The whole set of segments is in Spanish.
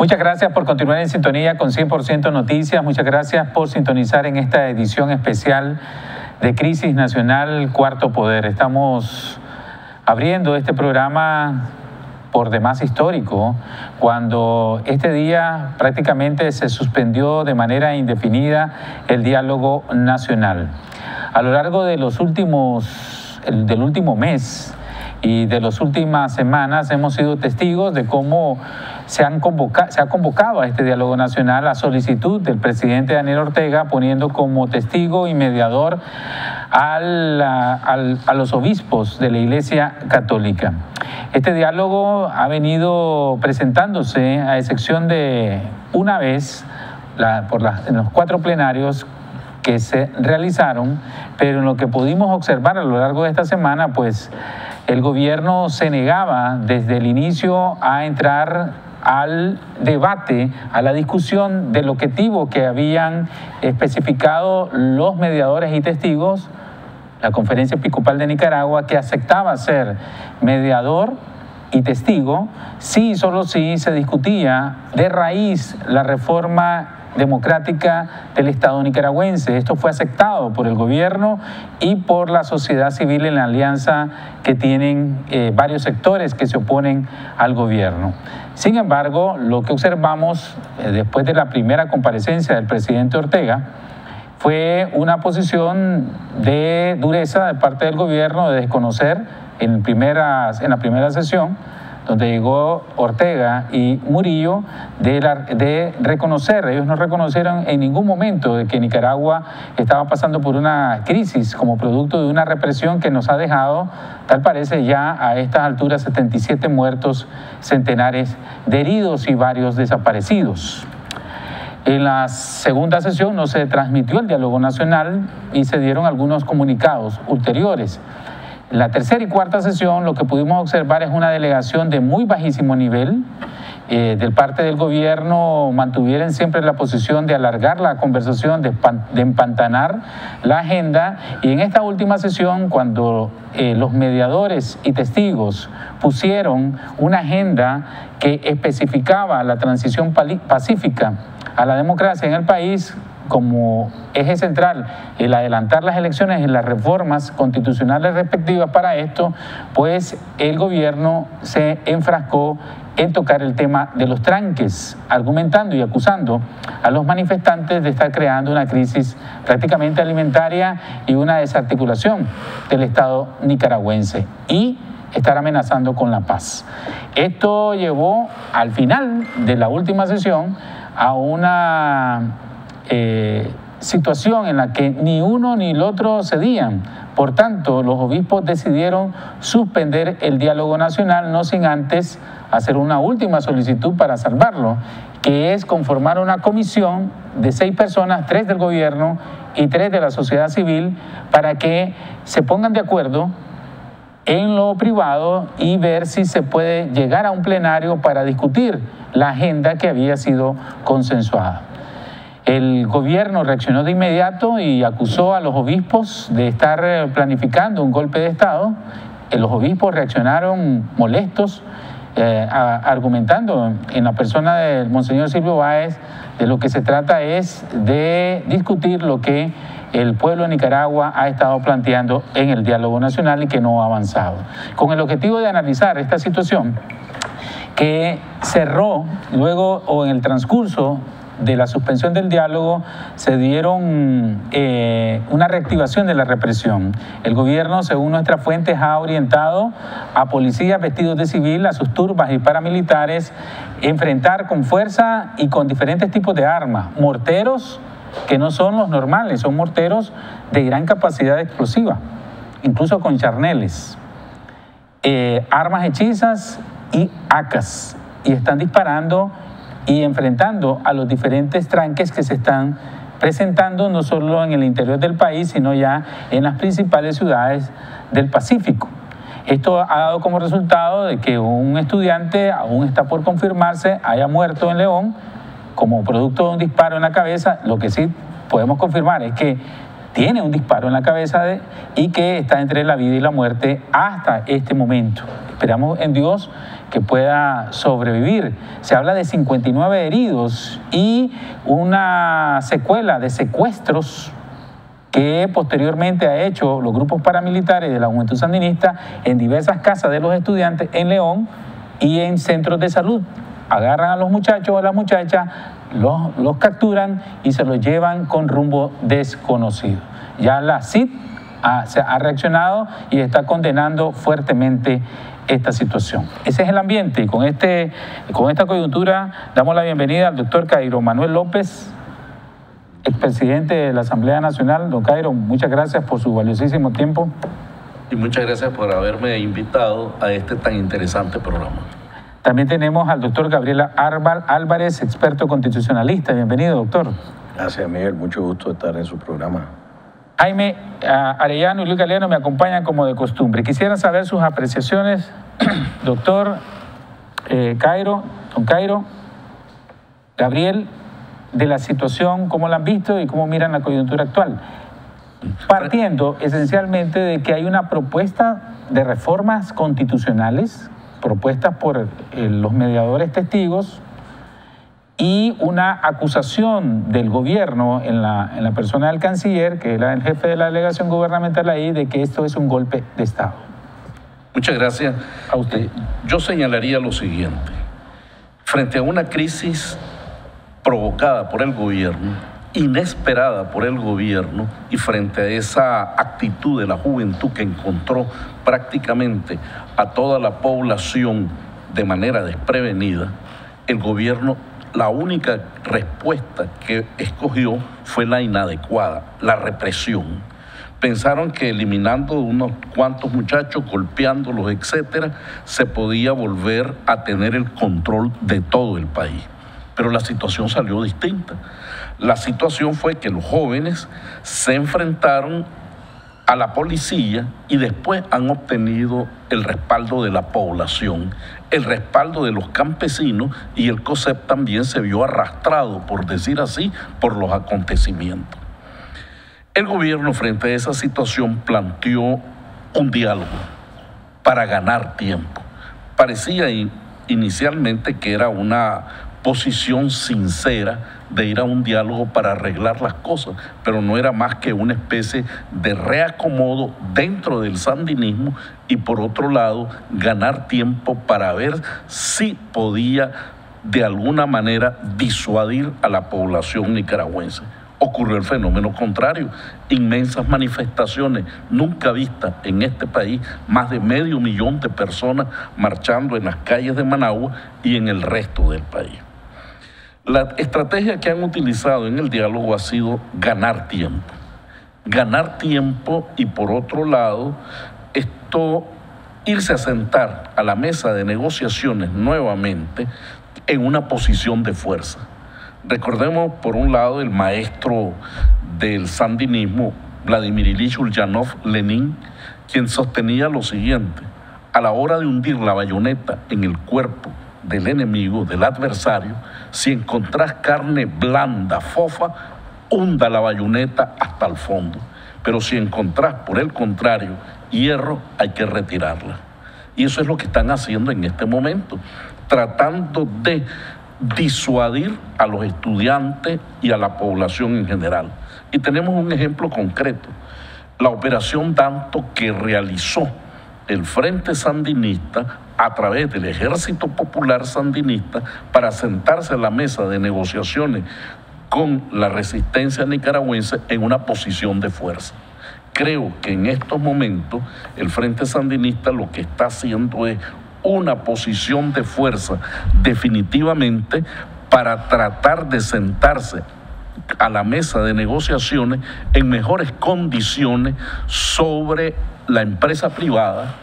Muchas gracias por continuar en sintonía con 100% Noticias. Muchas gracias por sintonizar en esta edición especial de Crisis Nacional Cuarto Poder. Estamos abriendo este programa por demás histórico, cuando este día prácticamente se suspendió de manera indefinida el diálogo nacional. A lo largo de del último mes y de las últimas semanas hemos sido testigos de cómo se ha convocado a este diálogo nacional a solicitud del presidente Daniel Ortega, poniendo como testigo y mediador a los obispos de la Iglesia Católica. Este diálogo ha venido presentándose, a excepción de una vez, en los 4 plenarios que se realizaron, pero en lo que pudimos observar a lo largo de esta semana, pues el gobierno se negaba desde el inicio a entrar al debate, a la discusión del objetivo que habían especificado los mediadores y testigos, la Conferencia Episcopal de Nicaragua, que aceptaba ser mediador y testigo si y solo si se discutía de raíz la reforma democrática del Estado nicaragüense. Esto fue aceptado por el gobierno y por la sociedad civil en la alianza que tienen varios sectores que se oponen al gobierno. Sin embargo, lo que observamos después de la primera comparecencia del presidente Ortega fue una posición de dureza de parte del gobierno, de desconocer en la primera sesión, donde llegó Ortega y Murillo, de reconocer, ellos no reconocieron en ningún momento de que Nicaragua estaba pasando por una crisis como producto de una represión que nos ha dejado, tal parece ya a estas alturas, 77 muertos, centenares de heridos y varios desaparecidos. En la segunda sesión no se transmitió el diálogo nacional y se dieron algunos comunicados ulteriores. En la tercera y cuarta sesión lo que pudimos observar es una delegación de muy bajísimo nivel. Del parte del gobierno mantuvieron siempre la posición de alargar la conversación, de empantanar la agenda, y en esta última sesión, cuando los mediadores y testigos pusieron una agenda que especificaba la transición pacífica a la democracia en el país como eje central, el adelantar las elecciones y las reformas constitucionales respectivas para esto, pues el gobierno se enfrascó en tocar el tema de los tranques, argumentando y acusando a los manifestantes de estar creando una crisis prácticamente alimentaria y una desarticulación del Estado nicaragüense y estar amenazando con la paz. Esto llevó al final de la última sesión a una situación en la que ni uno ni el otro cedían. Por tanto, los obispos decidieron suspender el diálogo nacional, no sin antes hacer una última solicitud para salvarlo, que es conformar una comisión de 6 personas, 3 del gobierno y 3 de la sociedad civil, para que se pongan de acuerdo en lo privado y ver si se puede llegar a un plenario para discutir la agenda que había sido consensuada. El gobierno reaccionó de inmediato y acusó a los obispos de estar planificando un golpe de Estado. Los obispos reaccionaron molestos, argumentando en la persona del Monseñor Silvio Báez de lo que se trata es de discutir lo que el pueblo de Nicaragua ha estado planteando en el diálogo nacional y que no ha avanzado. Con el objetivo de analizar esta situación que cerró luego o en el transcurso de la suspensión del diálogo, se dieron una reactivación de la represión. El gobierno, según nuestras fuentes, ha orientado a policías vestidos de civil, a sus turbas y paramilitares, enfrentar con fuerza y con diferentes tipos de armas, morteros que no son los normales, son morteros de gran capacidad explosiva, incluso con charneles, armas hechizas y ACAs, y están disparando y enfrentando a los diferentes tranques que se están presentando no solo en el interior del país, sino ya en las principales ciudades del Pacífico. Esto ha dado como resultado de que un estudiante, aún está por confirmarse, haya muerto en León como producto de un disparo en la cabeza. Lo que sí podemos confirmar es que tiene un disparo en la cabeza y que está entre la vida y la muerte hasta este momento. Esperamos en Dios que pueda sobrevivir. Se habla de 59 heridos y una secuela de secuestros que posteriormente ha hecho los grupos paramilitares de la Juventud Sandinista en diversas casas de los estudiantes en León y en centros de salud. Agarran a los muchachos o a las muchachas, los capturan y se los llevan con rumbo desconocido. Ya la CID ha reaccionado y está condenando fuertemente esta situación. Ese es el ambiente y con esta coyuntura damos la bienvenida al doctor Cairo Manuel López, expresidente de la Asamblea Nacional. Don Cairo, muchas gracias por su valiosísimo tiempo. Y muchas gracias por haberme invitado a este tan interesante programa. También tenemos al doctor Gabriel Álvarez, experto constitucionalista. Bienvenido, doctor. Gracias, Miguel. Mucho gusto estar en su programa. Jaime Arellano y Luis Galeano me acompañan como de costumbre. Quisiera saber sus apreciaciones, doctor Cairo, don Cairo, Gabriel, de la situación, cómo la han visto y cómo miran la coyuntura actual. Partiendo esencialmente de que hay una propuesta de reformas constitucionales propuestas por los mediadores testigos y una acusación del gobierno en la persona del canciller, que era el jefe de la delegación gubernamental ahí, de que esto es un golpe de Estado. Muchas gracias. A usted. Yo señalaría lo siguiente. Frente a una crisis provocada por el gobierno, inesperada por el gobierno, y frente a esa actitud de la juventud que encontró prácticamente a toda la población de manera desprevenida, el gobierno, la única respuesta que escogió fue la inadecuada, la represión. Pensaron que eliminando unos cuantos muchachos, golpeándolos, etcétera, se podía volver a tener el control de todo el país. Pero la situación salió distinta. La situación fue que los jóvenes se enfrentaron a la policía y después han obtenido el respaldo de la población, el respaldo de los campesinos, y el COSEP también se vio arrastrado, por decir así, por los acontecimientos. El gobierno frente a esa situación planteó un diálogo para ganar tiempo. Parecía inicialmente que era una posición sincera de ir a un diálogo para arreglar las cosas, pero no era más que una especie de reacomodo dentro del sandinismo y por otro lado ganar tiempo para ver si podía de alguna manera disuadir a la población nicaragüense. Ocurrió el fenómeno contrario, inmensas manifestaciones nunca vistas en este país, más de 500,000 de personas marchando en las calles de Managua y en el resto del país. La estrategia que han utilizado en el diálogo ha sido ganar tiempo y por otro lado, irse a sentar a la mesa de negociaciones nuevamente en una posición de fuerza. Recordemos, por un lado, el maestro del sandinismo, Vladimir Ilich Ulyanov Lenin, quien sostenía lo siguiente: a la hora de hundir la bayoneta en el cuerpo del enemigo, del adversario, si encontrás carne blanda, fofa, hunda la bayoneta hasta el fondo. Pero si encontrás, por el contrario, hierro, hay que retirarla. Y eso es lo que están haciendo en este momento, tratando de disuadir a los estudiantes y a la población en general. Y tenemos un ejemplo concreto: la operación Danto que realizó el Frente Sandinista a través del Ejército Popular Sandinista para sentarse a la mesa de negociaciones con la resistencia nicaragüense en una posición de fuerza. Creo que en estos momentos el Frente Sandinista lo que está haciendo es una posición de fuerza definitivamente para tratar de sentarse a la mesa de negociaciones en mejores condiciones sobre la empresa privada,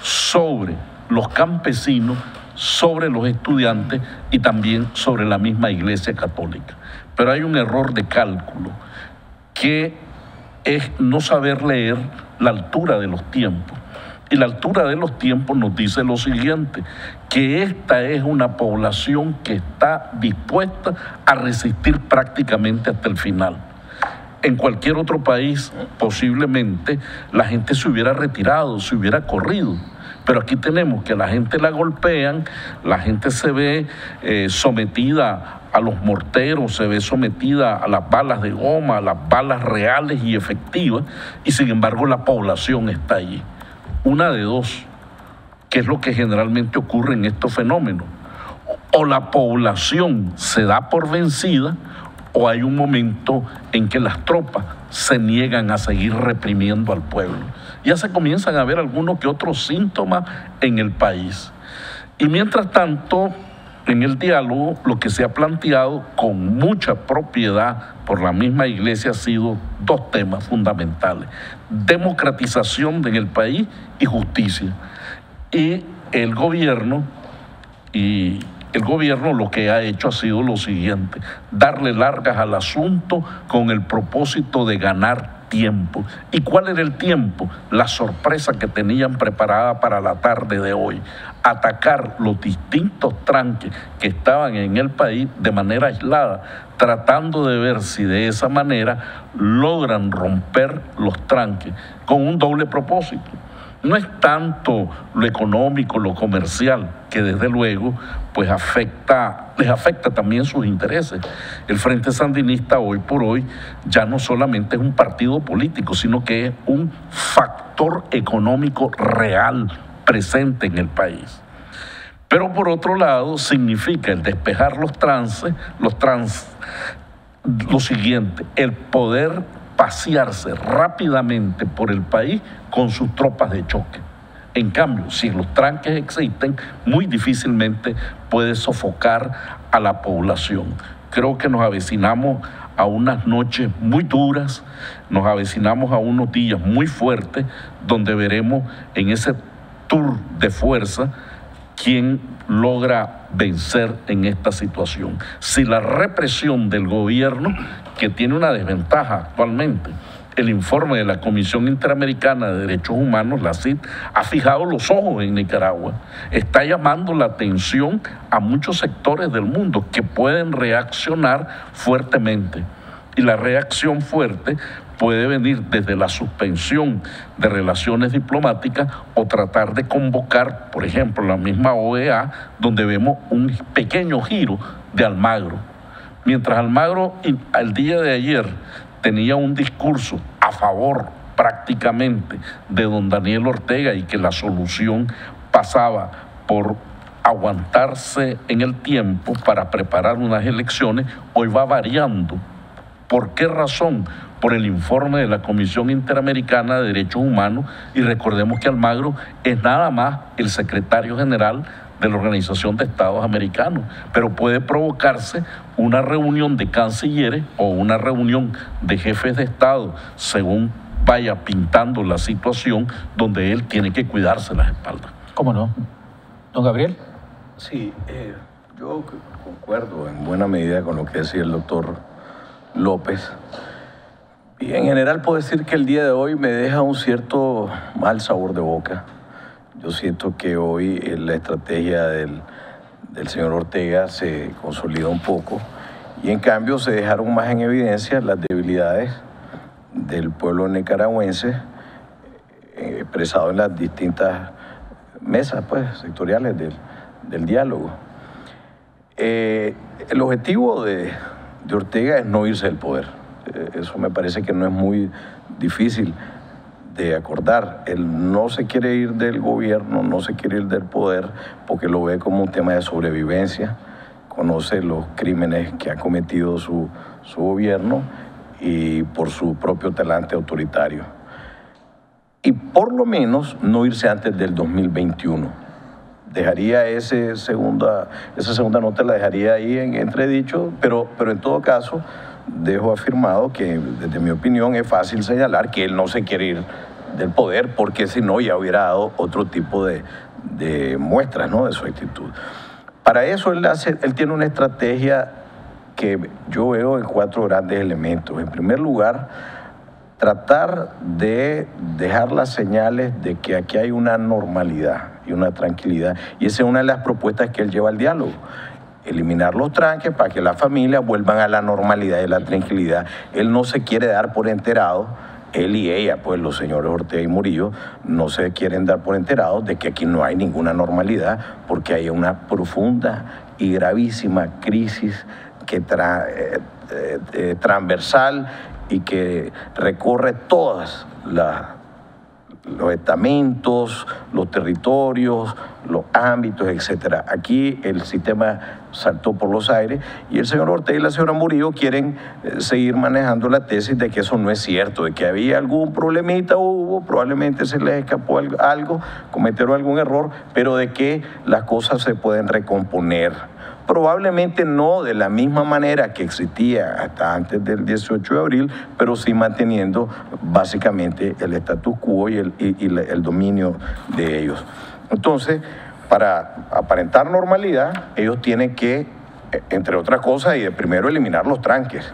sobre los campesinos, sobre los estudiantes y también sobre la misma Iglesia Católica. Pero hay un error de cálculo, que es no saber leer la altura de los tiempos. Y la altura de los tiempos nos dice lo siguiente, que esta es una población que está dispuesta a resistir prácticamente hasta el final. En cualquier otro país, posiblemente, la gente se hubiera retirado, se hubiera corrido. Pero aquí tenemos que la gente la golpean, la gente se ve sometida a los morteros, se ve sometida a las balas de goma, a las balas reales y efectivas, y sin embargo la población está allí. Una de dos, que es lo que generalmente ocurre en estos fenómenos. O la población se da por vencida, o hay un momento en que las tropas se niegan a seguir reprimiendo al pueblo. Ya se comienzan a ver algunos que otros síntomas en el país. Y mientras tanto, en el diálogo, lo que se ha planteado con mucha propiedad por la misma Iglesia ha sido dos temas fundamentales: democratización en el país y justicia. Y el gobierno lo que ha hecho ha sido lo siguiente: darle largas al asunto con el propósito de ganar tiempo. ¿Y cuál era el tiempo? La sorpresa que tenían preparada para la tarde de hoy: atacar los distintos tranques que estaban en el país de manera aislada, tratando de ver si de esa manera logran romper los tranques, con un doble propósito. No es tanto lo económico, lo comercial, que desde luego pues les afecta también sus intereses. El Frente Sandinista hoy por hoy ya no solamente es un partido político, sino que es un factor económico real presente en el país. Pero por otro lado significa el despejar lo siguiente: el poder pasearse rápidamente por el país con sus tropas de choque. En cambio, si los tranques existen, muy difícilmente puede sofocar a la población. Creo que nos avecinamos a unas noches muy duras, nos avecinamos a unos días muy fuertes, donde veremos en ese tour de fuerza quién logra vencer en esta situación. Si la represión del gobierno, que tiene una desventaja actualmente, el informe de la Comisión Interamericana de Derechos Humanos, la CID, ha fijado los ojos en Nicaragua, está llamando la atención a muchos sectores del mundo que pueden reaccionar fuertemente. Y la reacción fuerte puede venir desde la suspensión de relaciones diplomáticas o tratar de convocar, por ejemplo, la misma OEA, donde vemos un pequeño giro de Almagro. Mientras Almagro al día de ayer tenía un discurso a favor prácticamente de don Daniel Ortega y que la solución pasaba por aguantarse en el tiempo para preparar unas elecciones, hoy va variando. ¿Por qué razón? Por el informe de la Comisión Interamericana de Derechos Humanos, y recordemos que Almagro es nada más el secretario general de la Organización de Estados Americanos, pero puede provocarse una reunión de cancilleres o una reunión de jefes de Estado, según vaya pintando la situación, donde él tiene que cuidarse las espaldas. ¿Cómo no? ¿Don Gabriel? Sí, yo concuerdo en buena medida con lo que decía el doctor López. Y en general puedo decir que el día de hoy me deja un cierto mal sabor de boca. Yo siento que hoy la estrategia del señor Ortega se consolida un poco y en cambio se dejaron más en evidencia las debilidades del pueblo nicaragüense expresado en las distintas mesas sectoriales del diálogo. El objetivo de Ortega es no irse del poder. Eso me parece que no es muy difícil de acordar. Él no se quiere ir del gobierno, no se quiere ir del poder, porque lo ve como un tema de sobrevivencia, conoce los crímenes que ha cometido su gobierno y por su propio talante autoritario. Y por lo menos no irse antes del 2021. Dejaría esa segunda nota, la dejaría ahí en entredicho, pero en todo caso dejo afirmado que, desde mi opinión, es fácil señalar que él no se quiere ir del poder, porque si no ya hubiera dado otro tipo de muestras, ¿no?, de su actitud. Para eso él tiene una estrategia que yo veo en 4 grandes elementos. En primer lugar, tratar de dejar las señales de que aquí hay una normalidad y una tranquilidad, y esa es una de las propuestas que él lleva al diálogo. eliminar los tranques para que las familias vuelvan a la normalidad y la tranquilidad. Él no se quiere dar por enterado, él y ella, pues los señores Ortega y Murillo, no se quieren dar por enterados de que aquí no hay ninguna normalidad, porque hay una profunda y gravísima crisis que transversal y que recorre todas los estamentos, los territorios, los ámbitos, etc. Aquí el sistema saltó por los aires y el señor Ortega y la señora Murillo quieren seguir manejando la tesis de que eso no es cierto, de que había algún problemita, probablemente se les escapó algo, cometieron algún error, pero de que las cosas se pueden recomponer. Probablemente no de la misma manera que existía hasta antes del 18 de abril, pero sí manteniendo básicamente el status quo y el dominio de ellos. Entonces, para aparentar normalidad, ellos tienen que, entre otras cosas, y de primero eliminar los tranques,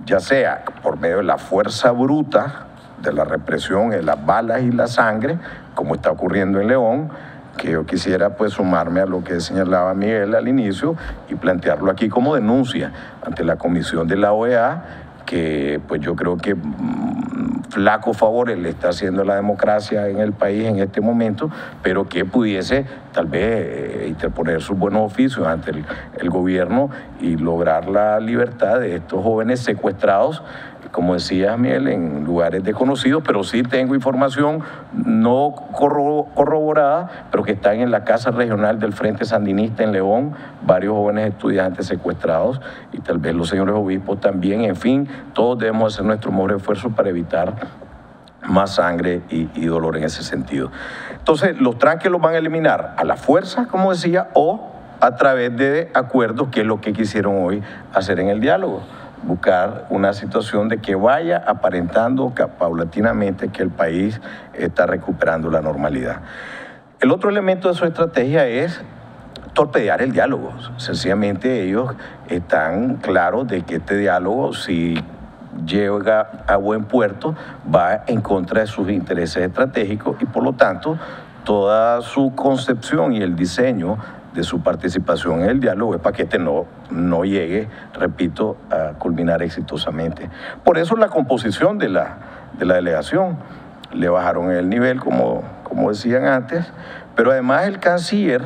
ya sea por medio de la fuerza bruta, de la represión, de las balas y la sangre, como está ocurriendo en León, que yo quisiera pues sumarme a lo que señalaba Miguel al inicio y plantearlo aquí como denuncia ante la Comisión de la OEA, que pues yo creo que flaco favor le está haciendo la democracia en el país en este momento, pero que pudiese tal vez interponer sus buenos oficios ante el gobierno y lograr la libertad de estos jóvenes secuestrados, como decía Miguel, en lugares desconocidos, pero sí tengo información no corroborada, pero que están en la Casa Regional del Frente Sandinista en León, varios jóvenes estudiantes secuestrados y tal vez los señores obispos también. En fin, todos debemos hacer nuestro mejor esfuerzo para evitar más sangre y dolor en ese sentido. Entonces, los tranques los van a eliminar a la fuerza, como decía, o a través de acuerdos, que es lo que quisieron hoy hacer en el diálogo. Buscar una situación de que vaya aparentando paulatinamente que el país está recuperando la normalidad. El otro elemento de su estrategia es torpedear el diálogo. Sencillamente ellos están claros de que este diálogo, si llega a buen puerto, va en contra de sus intereses estratégicos y por lo tanto toda su concepción y el diseño de su participación en el diálogo es para que este no llegue, repito, a culminar exitosamente. Por eso la composición de la delegación, le bajaron el nivel, como decían antes, pero además el canciller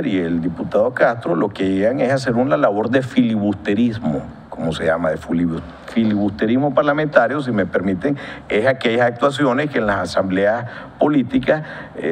y el diputado Castro lo que llegan es hacer una labor de filibusterismo, como se llama, de filibusterismo parlamentario, si me permiten, es aquellas actuaciones que en las asambleas políticas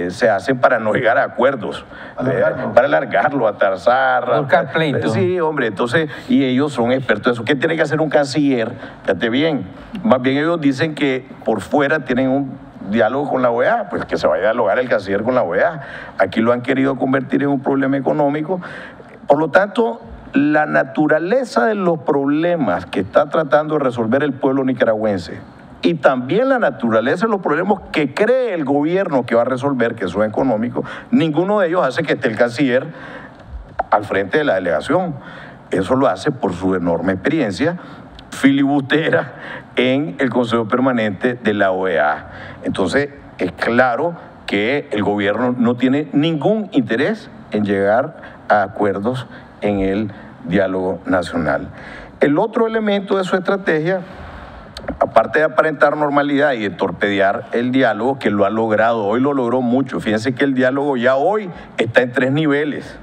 se hacen para no llegar a acuerdos, para alargarlo, atarzar. Buscar pleito. Sí, hombre, entonces, y ellos son expertos en eso. ¿Qué tiene que hacer un canciller? Fíjate bien, más bien ellos dicen que por fuera tienen un diálogo con la OEA, pues que se vaya a dialogar el canciller con la OEA. Aquí lo han querido convertir en un problema económico. Por lo tanto, la naturaleza de los problemas que está tratando de resolver el pueblo nicaragüense y también la naturaleza de los problemas que cree el gobierno que va a resolver, que son económicos, ninguno de ellos hace que esté el canciller al frente de la delegación. Eso lo hace por su enorme experiencia filibustera en el Consejo Permanente de la OEA. Entonces, es claro que el gobierno no tiene ningún interés en llegar a acuerdos en el diálogo nacional. El otro elemento de su estrategia, aparte de aparentar normalidad y de torpedear el diálogo, que lo ha logrado, hoy lo logró mucho. Fíjense que el diálogo ya hoy está en 3 niveles.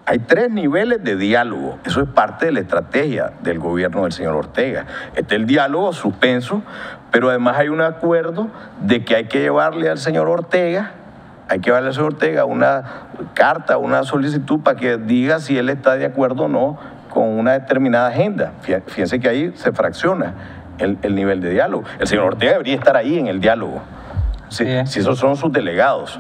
Hay 3 niveles de diálogo. Eso es parte de la estrategia del gobierno del señor Ortega. Está el diálogo suspenso, pero además hay un acuerdo de que hay que llevarle al señor Ortega una carta, una solicitud para que diga si él está de acuerdo o no con una determinada agenda. Fíjense que ahí se fracciona el nivel de diálogo. El señor Ortega debería estar ahí en el diálogo. Si esos son sus delegados,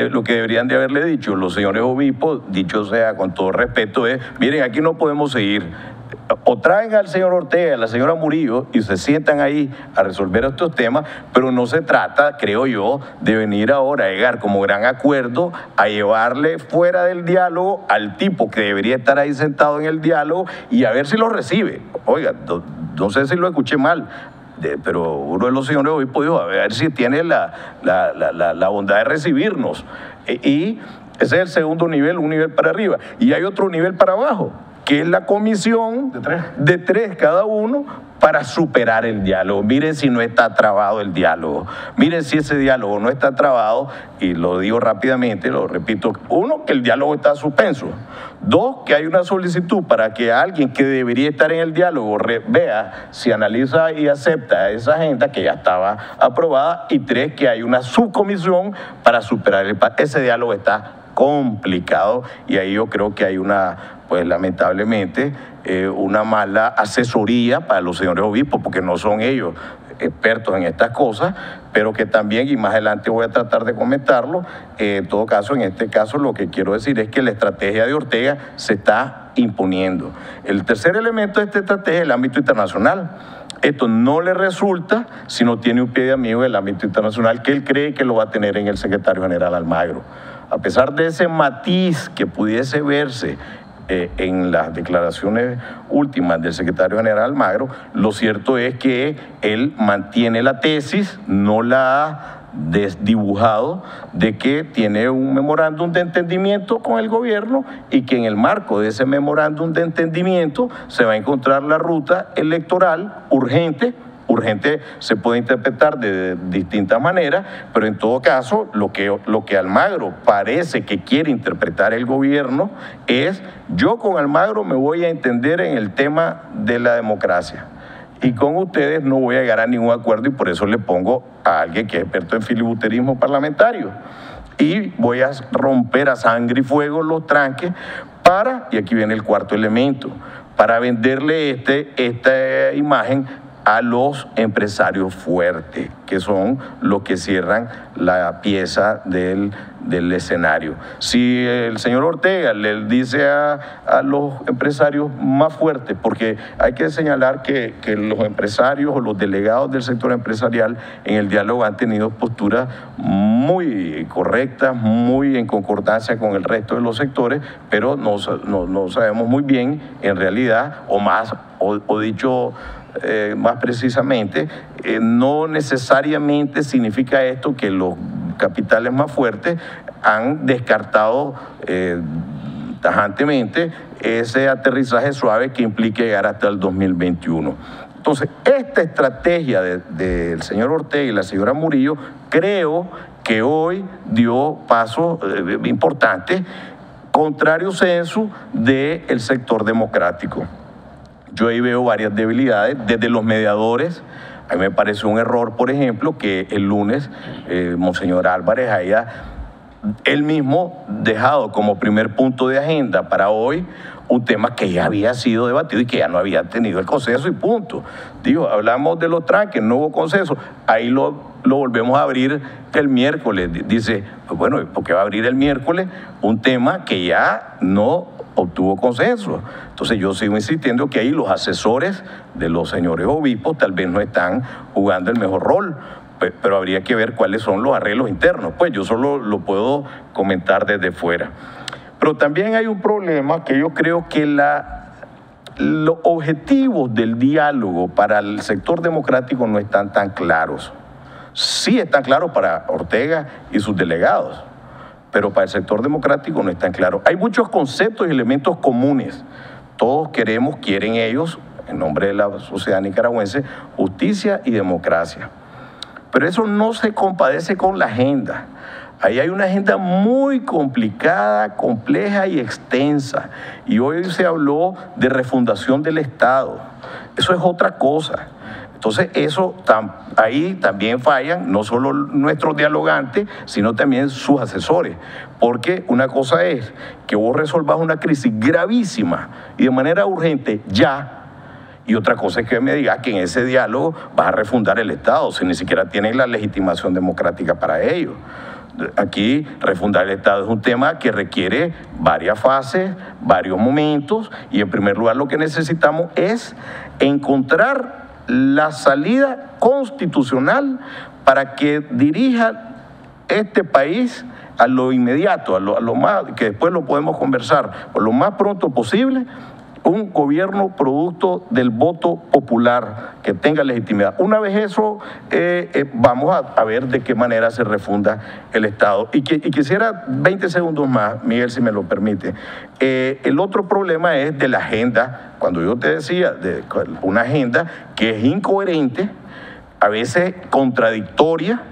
lo que deberían de haberle dicho los señores obispos, dicho sea con todo respeto, es, miren, aquí no podemos seguir. O traen al señor Ortega y a la señora Murillo y se sientan ahí a resolver estos temas, pero no se trata, creo yo, de venir ahora a llegar como gran acuerdo a llevarle fuera del diálogo al tipo que debería estar ahí sentado en el diálogo y a ver si lo recibe. Oiga, no sé si lo escuché mal, pero uno de los señores obispos dijo, a ver si tiene la bondad de recibirnos. Y Ese es el segundo nivel, un nivel para arriba. Y hay otro nivel para abajo, que es la comisión de tres cada uno para superar el diálogo. Miren si no está trabado el diálogo. Miren si ese diálogo no está trabado, y lo digo rápidamente, lo repito. Uno, que el diálogo está suspenso. Dos, que hay una solicitud para que alguien que debería estar en el diálogo vea si analiza y acepta esa agenda que ya estaba aprobada. Y tres, que hay una subcomisión para superar ese diálogo. Está complicado, y ahí yo creo que hay pues lamentablemente, una mala asesoría para los señores obispos, porque no son ellos expertos en estas cosas, pero que también, y más adelante voy a tratar de comentarlo, en todo caso, en este caso lo que quiero decir es que la estrategia de Ortega se está imponiendo. El tercer elemento de esta estrategia es el ámbito internacional. Esto no le resulta si no tiene un pie de amigo en el ámbito internacional, que él cree que lo va a tener en el secretario general Almagro. A pesar de ese matiz que pudiese verse en las declaraciones últimas del secretario general Almagro, lo cierto es que él mantiene la tesis, no la ha desdibujado, de que tiene un memorándum de entendimiento con el gobierno, y que en el marco de ese memorándum de entendimiento se va a encontrar la ruta electoral urgente. Urgente se puede interpretar de distintas maneras, pero en todo caso lo que Almagro parece que quiere interpretar el gobierno es: yo con Almagro me voy a entender en el tema de la democracia, y con ustedes no voy a llegar a ningún acuerdo, y por eso le pongo a alguien que es experto en filibusterismo parlamentario, y voy a romper a sangre y fuego los tranques para, y aquí viene el cuarto elemento, para venderle esta imagen a los empresarios fuertes, que son los que cierran la pieza del escenario. Si el señor Ortega le dice a los empresarios más fuertes, porque hay que señalar que los empresarios o los delegados del sector empresarial en el diálogo han tenido posturas muy correctas, muy en concordancia con el resto de los sectores, pero no sabemos muy bien en realidad, o dicho más precisamente, no necesariamente significa esto que los capitales más fuertes han descartado tajantemente ese aterrizaje suave que implica llegar hasta el 2021. Entonces, esta estrategia del señor Ortega y la señora Murillo, creo que hoy dio pasos importantes, contrario censo del sector democrático. Yo ahí veo varias debilidades, desde los mediadores. A mí me parece un error, por ejemplo, que el lunes Monseñor Álvarez haya él mismo dejado como primer punto de agenda para hoy un tema que ya había sido debatido y que ya no había tenido el consenso, y punto. Digo, hablamos de los tranques, no hubo consenso, ahí lo volvemos a abrir el miércoles. Dice, pues bueno, ¿por qué va a abrir el miércoles un tema que ya no obtuvo consenso? Entonces yo sigo insistiendo que ahí los asesores de los señores obispos tal vez no están jugando el mejor rol, pero habría que ver cuáles son los arreglos internos. Pues yo solo lo puedo comentar desde fuera. Pero también hay un problema, que yo creo que los objetivos del diálogo para el sector democrático no están tan claros. Sí están claros para Ortega y sus delegados, pero para el sector democrático no están claros. Hay muchos conceptos y elementos comunes. Todos quieren ellos, en nombre de la sociedad nicaragüense, justicia y democracia. Pero eso no se compadece con la agenda. Ahí hay una agenda muy complicada, compleja y extensa. Y hoy se habló de refundación del Estado. Eso es otra cosa. Entonces, ahí también fallan no solo nuestros dialogantes, sino también sus asesores. Porque una cosa es que vos resolvas una crisis gravísima y de manera urgente ya, y otra cosa es que me digas que en ese diálogo vas a refundar el Estado, si ni siquiera tienen la legitimación democrática para ello. Aquí, refundar el Estado es un tema que requiere varias fases, varios momentos, y en primer lugar lo que necesitamos es encontrar la salida constitucional para que dirija este país a lo inmediato, a lo más, que después lo podemos conversar, por lo más pronto posible, un gobierno producto del voto popular que tenga legitimidad. Una vez eso, vamos a ver de qué manera se refunda el Estado. Y quisiera 20 segundos más, Miguel, si me lo permite. El otro problema es de la agenda. Cuando yo te decía de una agenda que es incoherente, a veces contradictoria.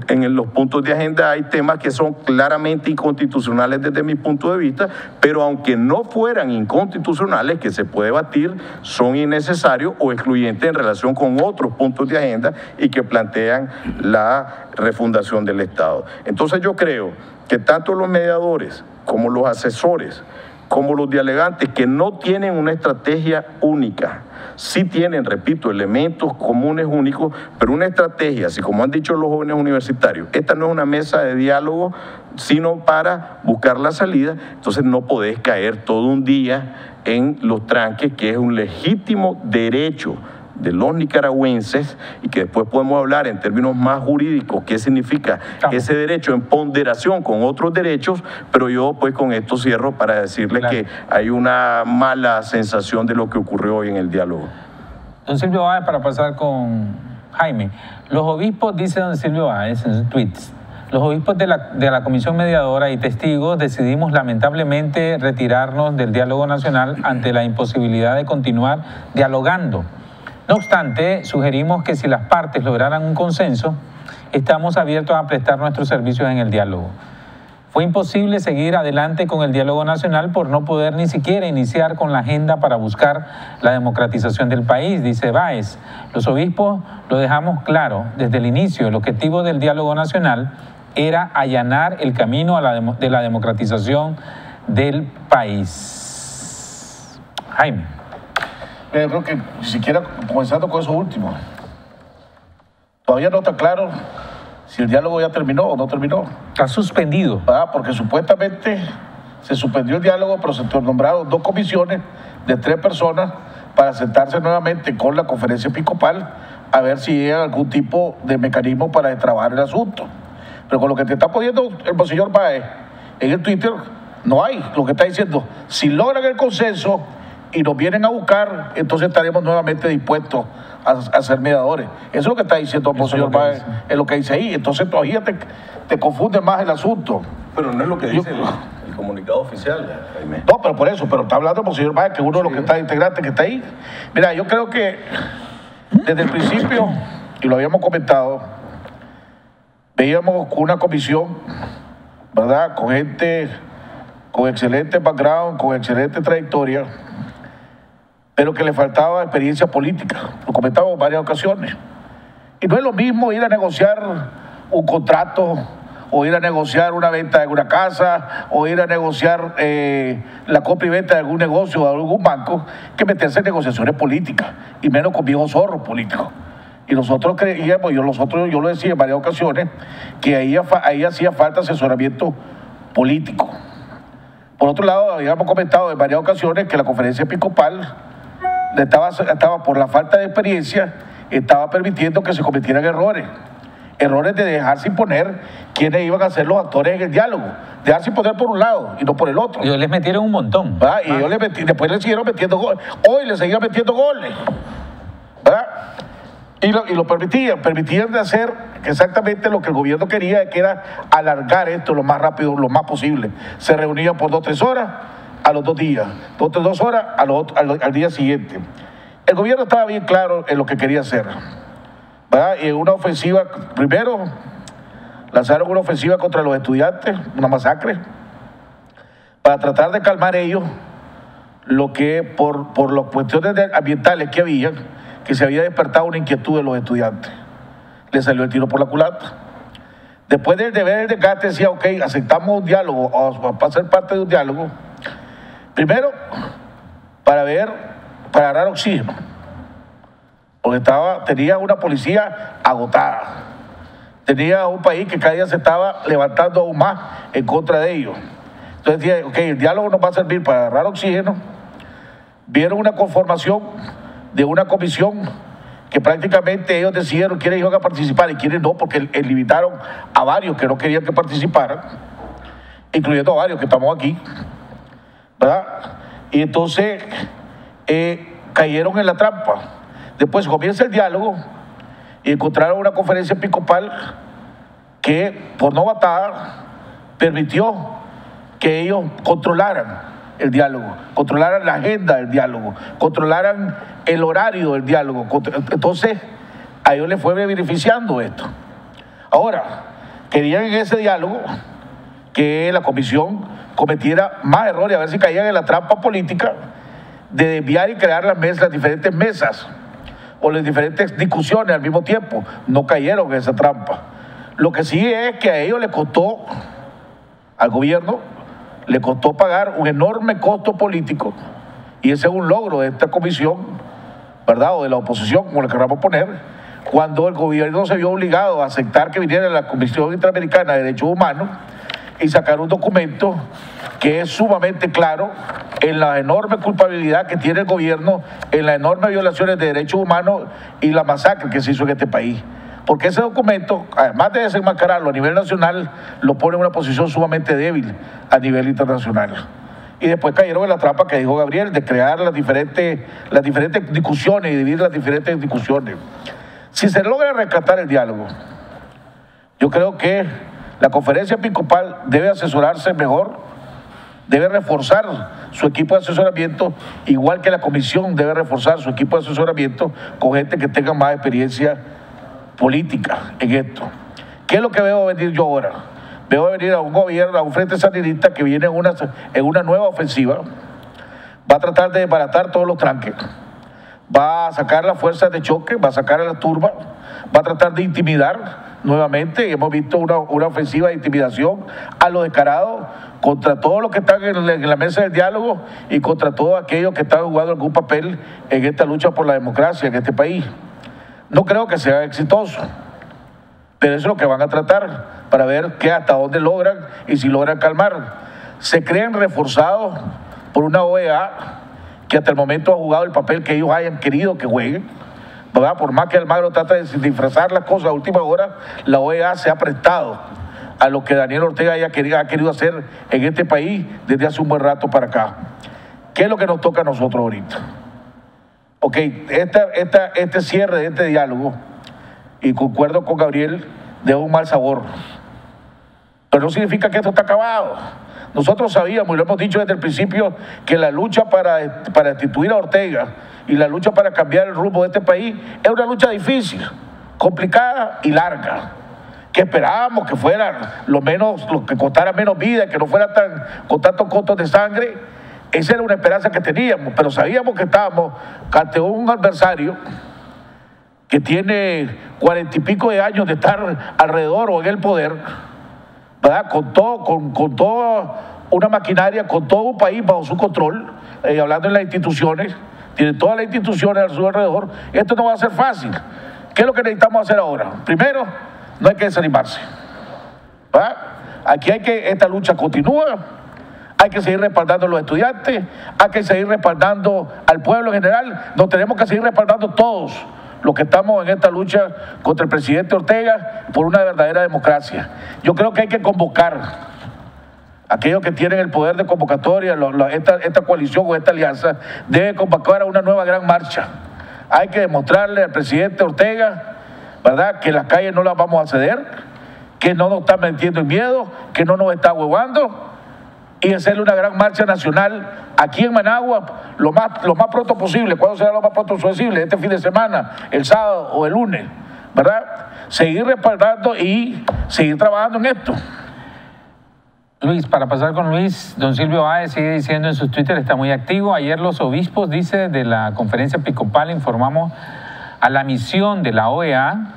En los puntos de agenda hay temas que son claramente inconstitucionales desde mi punto de vista, pero aunque no fueran inconstitucionales, que se puede debatir, son innecesarios o excluyentes en relación con otros puntos de agenda y que plantean la refundación del Estado. Entonces yo creo que tanto los mediadores como los asesores, como los dialogantes que no tienen una estrategia única, sí tienen, repito, elementos comunes únicos, pero una estrategia, así como han dicho los jóvenes universitarios, esta no es una mesa de diálogo, sino para buscar la salida. Entonces no podés caer todo un día en los tranques, que es un legítimo derecho de los nicaragüenses, y que después podemos hablar en términos más jurídicos qué significa ese derecho en ponderación con otros derechos, pero yo pues con esto cierro para decirles que hay una mala sensación de lo que ocurrió hoy en el diálogo. Don Silvio Báez, para pasar con Jaime, los obispos, dice don Silvio Báez en sus tweets, los obispos de la Comisión Mediadora y testigos decidimos lamentablemente retirarnos del diálogo nacional ante la imposibilidad de continuar dialogando. No obstante, sugerimos que si las partes lograran un consenso, estamos abiertos a prestar nuestros servicios en el diálogo. Fue imposible seguir adelante con el diálogo nacional por no poder ni siquiera iniciar con la agenda para buscar la democratización del país, dice Báez. Los obispos lo dejamos claro desde el inicio. El objetivo del diálogo nacional era allanar el camino de la democratización del país. Jaime. Yo creo que ni siquiera comenzando con eso último, todavía no está claro si el diálogo ya terminó o no terminó. Está suspendido. Porque supuestamente se suspendió el diálogo, pero se nombraron 2 comisiones de 3 personas para sentarse nuevamente con la conferencia episcopal a ver si hay algún tipo de mecanismo para destrabar el asunto. Pero con lo que te está poniendo el monseñor Báez en el Twitter, no hay. Lo que está diciendo, si logran el consenso y nos vienen a buscar, entonces estaremos nuevamente dispuestos a ser mediadores. Eso es lo que está diciendo el monseñor Báez, es lo que dice ahí. Entonces todavía te confunde más el asunto. Pero no es lo que dice el comunicado oficial, Jaime. No, pero por eso, pero está hablando el monseñor Báez, que es uno de los que está integrante, que está ahí. Mira, yo creo que desde el principio, y lo habíamos comentado, veíamos una comisión, ¿verdad?, con gente con excelente background, con excelente trayectoria, pero que le faltaba experiencia política. Lo comentamos en varias ocasiones. Y no es lo mismo ir a negociar un contrato, o ir a negociar una venta de una casa, o ir a negociar la compra y venta de algún negocio o de algún banco, que meterse en negociaciones políticas, y menos con viejos zorros políticos. Y nosotros creíamos, yo lo decía en varias ocasiones, que ahí hacía falta asesoramiento político. Por otro lado, habíamos comentado en varias ocasiones que la conferencia episcopal estaba por la falta de experiencia, estaba permitiendo que se cometieran errores de dejarse imponer quienes iban a ser los actores en el diálogo, dejarse imponer por un lado y no por el otro. Y ellos les metieron un montón. Y ellos después le siguieron metiendo goles. Hoy le seguían metiendo goles, ¿verdad? Y lo permitían de hacer exactamente lo que el gobierno quería, que era alargar esto lo más rápido, lo más posible. Se reunían por 2 o 3 horas a los 2 días, 2 o 2 horas al día siguiente. El gobierno estaba bien claro en lo que quería hacer, ¿verdad? Y en una ofensiva, primero lanzaron una ofensiva contra los estudiantes, una masacre, para tratar de calmar ellos lo que por las cuestiones ambientales que había, que se había despertado una inquietud de los estudiantes. Le salió el tiro por la culata. Después del deber del desgaste decía, ok, aceptamos un diálogo, o para ser parte de un diálogo. Primero, para agarrar oxígeno, porque tenía una policía agotada, tenía un país que cada día se estaba levantando aún más en contra de ellos. Entonces decía, ok, el diálogo nos va a servir para agarrar oxígeno. Vieron una conformación de una comisión que prácticamente ellos decidieron quiénes iban a participar y quiénes no, porque limitaron a varios que no querían que participaran, incluyendo a varios que estamos aquí, ¿verdad? Y entonces cayeron en la trampa. Después comienza el diálogo y encontraron una conferencia episcopal que, por novatada, permitió que ellos controlaran el diálogo, controlaran la agenda del diálogo, controlaran el horario del diálogo. Entonces, a ellos les fue beneficiando esto. Ahora, querían en ese diálogo que la comisión cometiera más errores, a ver si caían en la trampa política de desviar y crear las diferentes mesas o las diferentes discusiones al mismo tiempo. No cayeron en esa trampa. Lo que sí es que a ellos les costó, al gobierno, le costó pagar un enorme costo político, y ese es un logro de esta comisión, ¿verdad?, o de la oposición, como le queramos poner, cuando el gobierno se vio obligado a aceptar que viniera la Comisión Interamericana de Derechos Humanos y sacar un documento que es sumamente claro en la enorme culpabilidad que tiene el gobierno, en las enormes violaciones de derechos humanos y la masacre que se hizo en este país. Porque ese documento, además de desenmascararlo a nivel nacional, lo pone en una posición sumamente débil a nivel internacional. Y después cayeron en la trampa que dijo Gabriel, de crear las diferentes discusiones y dividir las diferentes discusiones. Si se logra rescatar el diálogo, yo creo que la conferencia episcopal debe asesorarse mejor, debe reforzar su equipo de asesoramiento, igual que la comisión debe reforzar su equipo de asesoramiento con gente que tenga más experiencia política en esto. ¿Qué es lo que veo venir yo ahora? Veo venir a un gobierno, a un frente sandinista que viene en una nueva ofensiva, va a tratar de desbaratar todos los tranques, va a sacar las fuerzas de choque, va a sacar a la turba, va a tratar de intimidar nuevamente, y hemos visto una ofensiva de intimidación a los descarados contra todos los que están en la mesa del diálogo y contra todos aquellos que están jugando algún papel en esta lucha por la democracia en este país. No creo que sea exitoso, pero eso es lo que van a tratar para ver hasta dónde logran y si logran calmar. Se creen reforzados por una OEA que hasta el momento ha jugado el papel que ellos hayan querido que jueguen, ¿verdad? Por más que Almagro trata de disfrazar las cosas a última hora, la OEA se ha prestado a lo que Daniel Ortega ha querido hacer en este país desde hace un buen rato para acá. ¿Qué es lo que nos toca a nosotros ahorita? Ok, este cierre de este diálogo, y concuerdo con Gabriel, deja un mal sabor. Pero no significa que esto está acabado. Nosotros sabíamos, y lo hemos dicho desde el principio, que la lucha para destituir a Ortega y la lucha para cambiar el rumbo de este país es una lucha difícil, complicada y larga, que esperábamos que fuera lo que costara menos vida, que no fuera con tantos costos de sangre. Esa era una esperanza que teníamos, pero sabíamos que estábamos ante un adversario que tiene 40 y pico de años de estar alrededor o en el poder, ¿verdad? Con toda una maquinaria, con todo un país bajo su control, hablando en las instituciones, tiene todas las instituciones a su alrededor. Esto no va a ser fácil. ¿Qué es lo que necesitamos hacer ahora? Primero, no hay que desanimarse, ¿verdad? Aquí esta lucha continúa. Hay que seguir respaldando a los estudiantes, hay que seguir respaldando al pueblo en general. Nos tenemos que seguir respaldando todos los que estamos en esta lucha contra el presidente Ortega por una verdadera democracia. Yo creo que hay que convocar a aquellos que tienen el poder de convocatoria, esta coalición o esta alianza, debe convocar a una nueva gran marcha. Hay que demostrarle al presidente Ortega, ¿verdad?, que las calles no las vamos a ceder, que no nos está metiendo en miedo, que no nos está huevando, y hacerle una gran marcha nacional aquí en Managua lo más pronto posible. ¿Cuándo será lo más pronto posible? Este fin de semana, el sábado o el lunes, ¿verdad? Seguir respaldando y seguir trabajando en esto. Luis, para pasar con Luis, don Silvio Báez sigue diciendo en sus Twitter, está muy activo. Ayer los obispos, dice, de la conferencia episcopal informamos a la misión de la OEA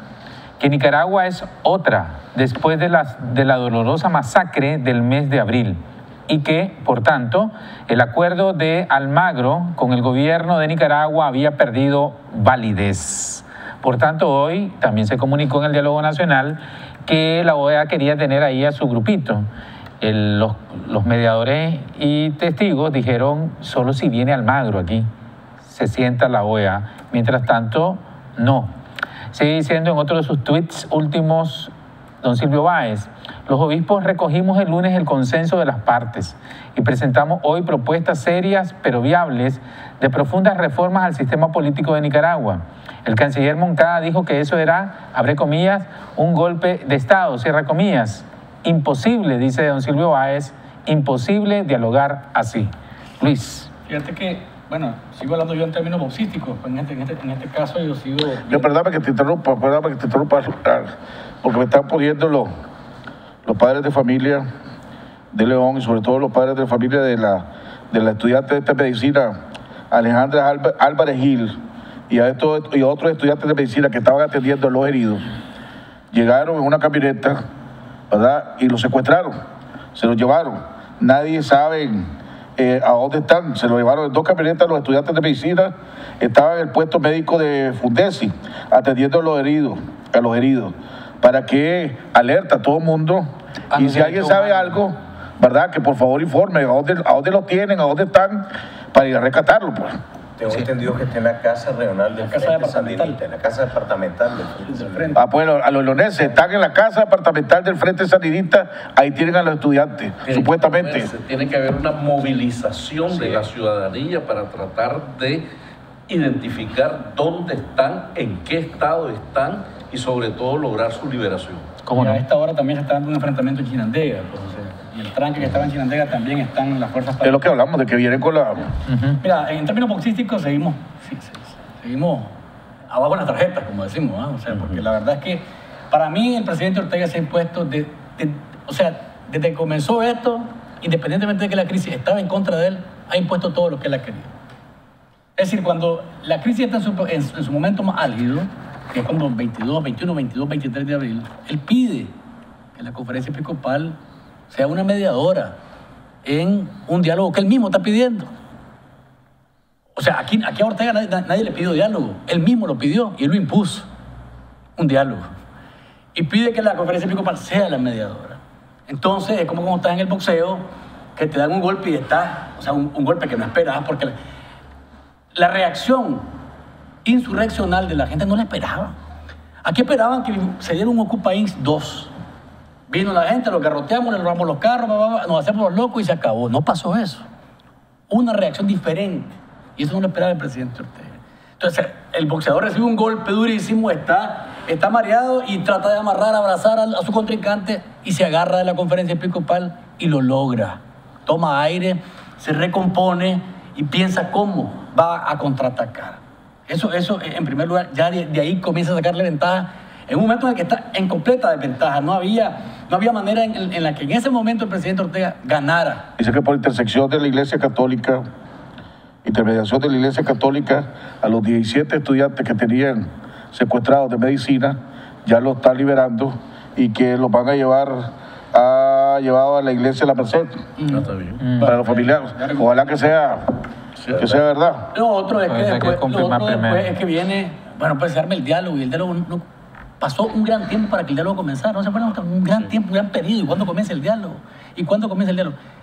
que Nicaragua es otra después de la dolorosa masacre del mes de abril, y que, por tanto, el acuerdo de Almagro con el gobierno de Nicaragua había perdido validez. Por tanto, hoy también se comunicó en el diálogo nacional que la OEA quería tener ahí a su grupito. Los mediadores y testigos dijeron, solo si viene Almagro aquí se sienta la OEA. Mientras tanto, no. Sigue diciendo en otro de sus tweets últimos don Silvio Báez, Los obispos recogimos el lunes el consenso de las partes y presentamos hoy propuestas serias pero viables de profundas reformas al sistema político de Nicaragua. El canciller Moncada dijo que eso era, abre comillas, un golpe de Estado, cierra comillas. Imposible, dice don Silvio Báez, imposible dialogar así. Luis. Fíjate que, bueno, sigo hablando yo en términos boxísticos, en este caso yo sigo... Perdóname que te interrumpa, porque me están poniendo los padres de familia de León y sobre todo los padres de familia de la estudiante de esta medicina, Alejandra Álvarez Gil, y a otros estudiantes de medicina que estaban atendiendo a los heridos. Llegaron en una camioneta, ¿verdad? Y los secuestraron, se los llevaron. Nadie sabe a dónde están. Se los llevaron en 2 camionetas. Los estudiantes de medicina estaban en el puesto médico de Fundesi atendiendo a los heridos. Para que alerta a todo el mundo. Y si alguien sabe algo, ¿verdad? Que por favor informe a dónde los tienen, a dónde están, para ir a rescatarlo, pues. Tengo entendido que está en la casa regional del Frente Sandinista, en la casa departamental del Frente. Bueno, a los leoneses están en la casa departamental del Frente Sandinista, ahí tienen a los estudiantes, supuestamente. Tiene que haber una movilización de la ciudadanía para tratar de identificar dónde están, en qué estado están y sobre todo lograr su liberación. ¿Cómo no? A esta hora también se está dando un enfrentamiento en Chinandega, pues, o sea, y el tranque que estaba en Chinandega también están las fuerzas... Es lo que hablamos, de que vienen con la... Mira, en términos boxísticos seguimos abajo en las tarjetas, como decimos, ¿eh? O sea, porque la verdad es que para mí el presidente Ortega se ha impuesto, o sea, desde que comenzó esto, independientemente de que la crisis estaba en contra de él, ha impuesto todo lo que él ha querido. Es decir, cuando la crisis está en su momento más álgido, que es cuando 21, 22, 23 de abril, él pide que la conferencia episcopal sea una mediadora en un diálogo que él mismo está pidiendo. O sea, aquí a Ortega nadie le pidió diálogo, él mismo lo pidió y él lo impuso, un diálogo. Y pide que la conferencia episcopal sea la mediadora. Entonces, es como cuando estás en el boxeo, que te dan un golpe y o sea, un golpe que no esperabas, porque la reacción insurreccional de la gente no la esperaban. Aquí esperaban que se diera un Occupy Inc. 2. Vino la gente, los garroteamos, le robamos los carros, nos hacemos los locos y se acabó. No pasó eso. Una reacción diferente. Y eso no lo esperaba el presidente Ortega. Entonces, el boxeador recibe un golpe durísimo, está mareado y trata de amarrar, abrazar a su contrincante y se agarra de la conferencia episcopal y lo logra. Toma aire, se recompone y piensa cómo va a contraatacar. Eso en primer lugar, ya de ahí comienza a sacarle ventaja en un momento en el que está en completa desventaja. No había manera en la que en ese momento el presidente Ortega ganara. Dice que por intermediación de la Iglesia Católica, a los 17 estudiantes que tenían secuestrados de medicina, ya los están liberando y que los van a llevado a la Iglesia de la Merced. Está bien. Para los familiares. Ojalá que sea verdad. Lo otro es que después es que viene, bueno, pues se arma el diálogo y el diálogo no pasó un gran tiempo para que el diálogo comenzara. No se acuerdan, un gran tiempo, un gran periodo. ¿Y cuándo comienza el diálogo?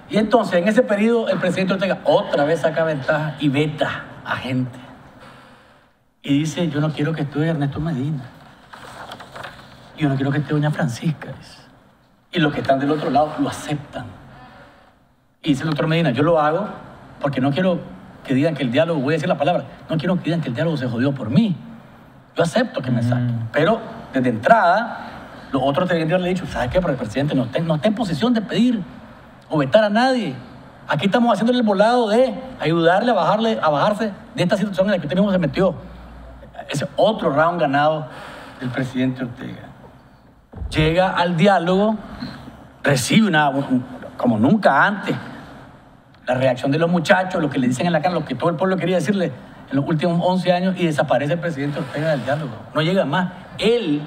Y entonces, en ese periodo, el presidente Ortega otra vez saca ventaja y veta a gente. Y dice, yo no quiero que esté Ernesto Medina. Yo no quiero que esté doña Francisca. Dice. Y los que están del otro lado lo aceptan. Y dice el doctor Medina, yo lo hago porque no quiero que digan que el diálogo, voy a decir la palabra, no quiero que digan que el diálogo se jodió por mí. Yo acepto que me saquen. Pero desde entrada, los otros tendrían que haberle dicho, ¿sabes qué? Pero el presidente no está en posición de pedir o vetar a nadie. Aquí estamos haciéndole el volado de ayudarle a bajarse de esta situación en la que usted mismo se metió. Ese otro round ganado del presidente Ortega. Llega al diálogo, recibe como nunca antes, la reacción de los muchachos, lo que le dicen en la cara, lo que todo el pueblo quería decirle en los últimos 11 años, y desaparece el presidente Ortega del diálogo. No llega más. Él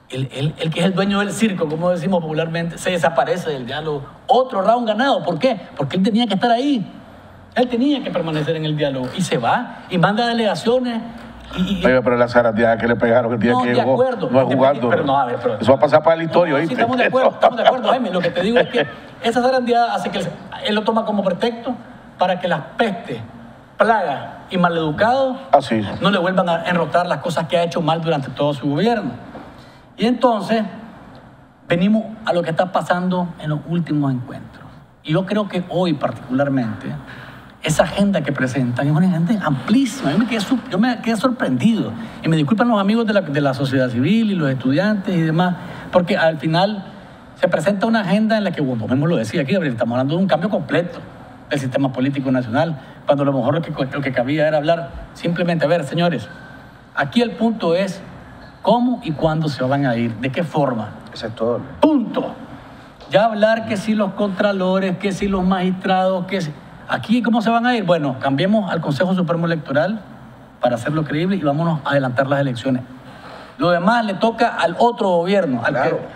que es el dueño del circo, como decimos popularmente, se desaparece del diálogo. Otro round ganado. ¿Por qué? Porque él tenía que estar ahí. Él tenía que permanecer en el diálogo. Y se va y manda delegaciones. Oye, pero la zarandeada que le pegaron el día que llegó, no es jugando. Pero eso va a pasar para la historia, ¿oíste? Sí, estamos de acuerdo, Jaime. Lo que te digo es que esa zarandeada hace que él lo toma como pretexto para que las pestes, plagas y maleducados no le vuelvan a enrotar las cosas que ha hecho mal durante todo su gobierno. Y entonces venimos a lo que está pasando en los últimos encuentros. Y yo creo que hoy particularmente, esa agenda que presentan es una agenda amplísima. Yo me quedé sorprendido. Y me disculpan los amigos de la sociedad civil y los estudiantes y demás, porque al final se presenta una agenda en la que, como mismo lo decía aquí, estamos hablando de un cambio completo del sistema político nacional, cuando a lo mejor lo que cabía era hablar simplemente, a ver, señores, aquí el punto es cómo y cuándo se van a ir, de qué forma. Eso es todo. Punto. Ya hablar que si los contralores, que si los magistrados, que si... Aquí, ¿cómo se van a ir? Bueno, cambiemos al Consejo Supremo Electoral para hacerlo creíble y vámonos a adelantar las elecciones. Lo demás le toca al otro gobierno,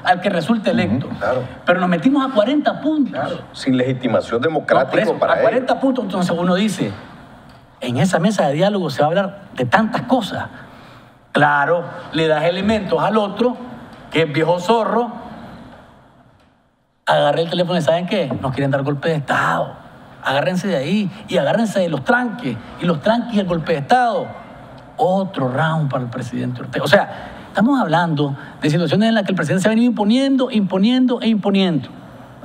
al que resulte electo. Claro. Pero nos metimos a 40 puntos. Claro. Sin legitimación democrática para a 40 puntos, entonces uno dice, en esa mesa de diálogo se va a hablar de tantas cosas. Claro, le das elementos al otro, que es viejo zorro, agarré el teléfono y ¿saben qué? Nos quieren dar golpe de Estado. Agárrense de ahí y agárrense de los tranques. Y los tranques y el golpe de Estado. Otro round para el presidente Ortega. O sea, estamos hablando de situaciones en las que el presidente se ha venido imponiendo.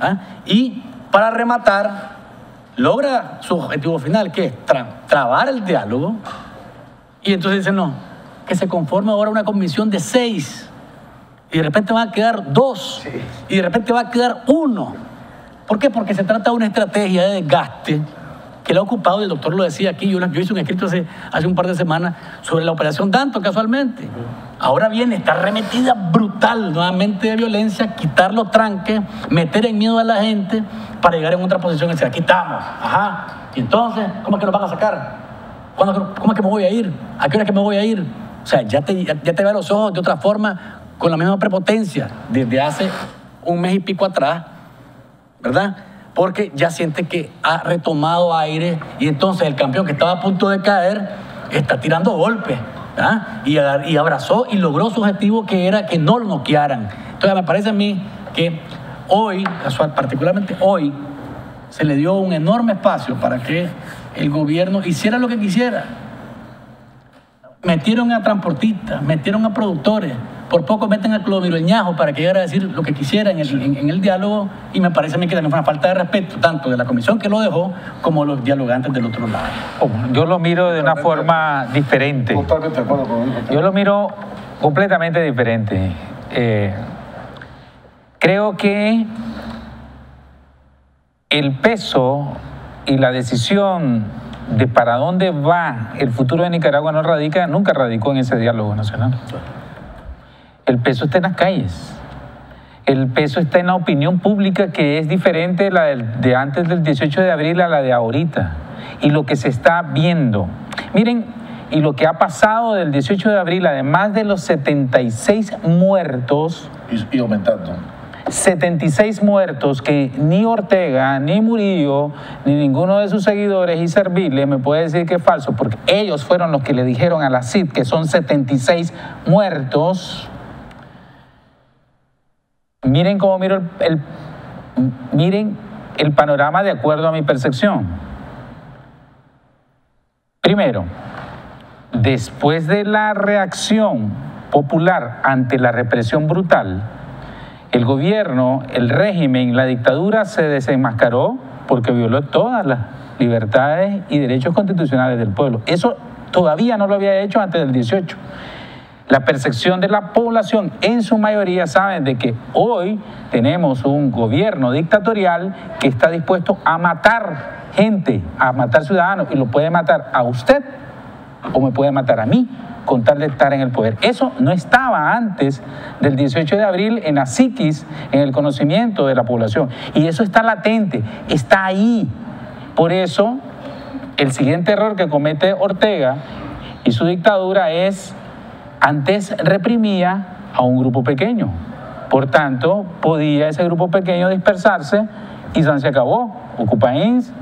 ¿Ah? Y para rematar, logra su objetivo final, que es trabar el diálogo. Y entonces dice, no, que se conforme ahora una comisión de 6. Y de repente van a quedar 2. Sí. Y de repente va a quedar 1. ¿Por qué? Porque se trata de una estrategia de desgaste que le ha ocupado, y el doctor lo decía aquí, yo hice un escrito hace un par de semanas sobre la operación Danto, casualmente. Ahora viene esta arremetida brutal nuevamente de violencia, quitar los tranques, meter en miedo a la gente para llegar en otra posición y decir, aquí estamos. Ajá. Y entonces, ¿cómo es que nos van a sacar? ¿Cómo es que me voy a ir? ¿A qué hora es que me voy a ir? O sea, ya te ve a los ojos de otra forma, con la misma prepotencia, desde hace un mes y pico atrás, ¿verdad? Porque ya siente que ha retomado aire y entonces el campeón que estaba a punto de caer está tirando golpes, ¿verdad? Y abrazó y logró su objetivo, que era que no lo noquearan. Entonces me parece a mí que hoy, particularmente hoy, se le dio un enorme espacio para que el gobierno hiciera lo que quisiera. Metieron a transportistas, metieron a productores, por poco meten a Clodoviro Ñajo para que llegara a decir lo que quisiera en el diálogo, y me parece a mí que también fue una falta de respeto tanto de la comisión que lo dejó como los dialogantes del otro lado. Yo lo miro de una forma diferente. Totalmente de acuerdo con él. Yo lo miro completamente diferente. Creo que el peso y la decisión de para dónde va el futuro de Nicaragua nunca radicó en ese diálogo nacional. El peso está en las calles. El peso está en la opinión pública, que es diferente la de antes del 18 de abril a la de ahorita. Y lo que se está viendo. Miren, y lo que ha pasado del 18 de abril, además de los 76 muertos. Y aumentando. 76 muertos que ni Ortega, ni Murillo, ni ninguno de sus seguidores y serviles me puede decir que es falso, porque ellos fueron los que le dijeron a la CID que son 76 muertos. Miren cómo miro miren el panorama de acuerdo a mi percepción. Primero, después de la reacción popular ante la represión brutal, el gobierno, el régimen, la dictadura se desenmascaró porque violó todas las libertades y derechos constitucionales del pueblo. Eso todavía no lo había hecho antes del 18. La percepción de la población, en su mayoría, saben de que hoy tenemos un gobierno dictatorial que está dispuesto a matar gente, a matar ciudadanos, y lo puede matar a usted o me puede matar a mí con tal de estar en el poder. Eso no estaba antes del 18 de abril en la psiquis, en el conocimiento de la población. Y eso está latente, está ahí. Por eso, el siguiente error que comete Ortega y su dictadura es, antes reprimía a un grupo pequeño. Por tanto, podía ese grupo pequeño dispersarse y se acabó. Ocupains,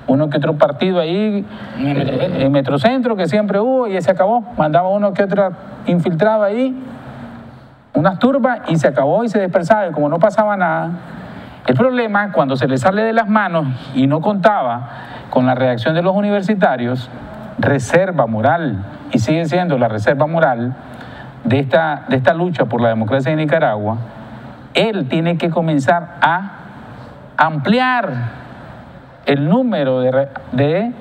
uno que otro partido ahí en Metrocentro, que siempre hubo, y se acabó. Mandaba uno que otro infiltrado ahí, unas turbas, y se acabó y se dispersaba, y como no pasaba nada. El problema, cuando se le sale de las manos y no contaba con la reacción de los universitarios, reserva moral, y sigue siendo la reserva moral de esta lucha por la democracia en Nicaragua, él tiene que comenzar a ampliar el número de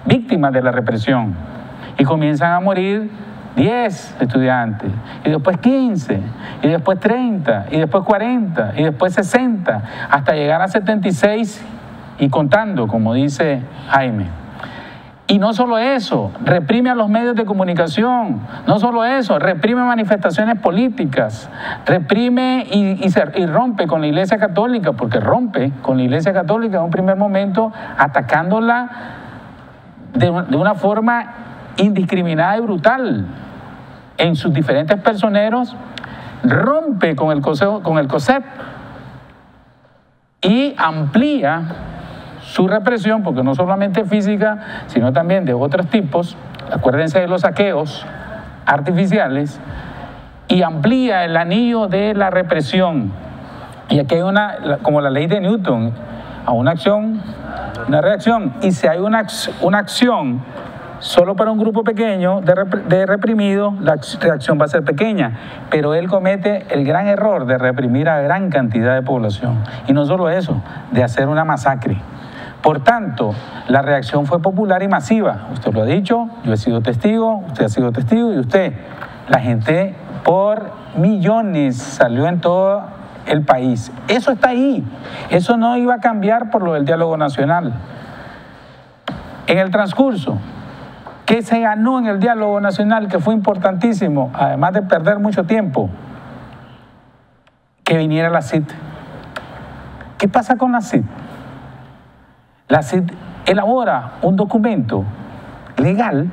víctimas de la represión. Y comienzan a morir 10 estudiantes, y después 15, y después 30, y después 40, y después 60, hasta llegar a 76 y contando, como dice Jaime. Y no solo eso, reprime a los medios de comunicación, no solo eso, reprime manifestaciones políticas, reprime y rompe con la Iglesia Católica, porque rompe con la Iglesia Católica en un primer momento, atacándola de una forma indiscriminada y brutal en sus diferentes personeros, rompe con el COSEP y amplía su represión, porque no solamente física, sino también de otros tipos. Acuérdense de los saqueos artificiales, y amplía el anillo de la represión. Y aquí hay como la ley de Newton, a una acción, una reacción, y si hay una acción solo para un grupo pequeño de reprimidos, la reacción va a ser pequeña, pero él comete el gran error de reprimir a gran cantidad de población. Y no solo eso, de hacer una masacre. Por tanto, la reacción fue popular y masiva. Usted lo ha dicho, yo he sido testigo, usted ha sido testigo y usted. La gente por millones salió en todo el país. Eso está ahí. Eso no iba a cambiar por lo del diálogo nacional. En el transcurso, ¿qué se ganó en el diálogo nacional, que fue importantísimo, además de perder mucho tiempo? Que viniera la CID. ¿Qué pasa con la CID? La CID elabora un documento legal,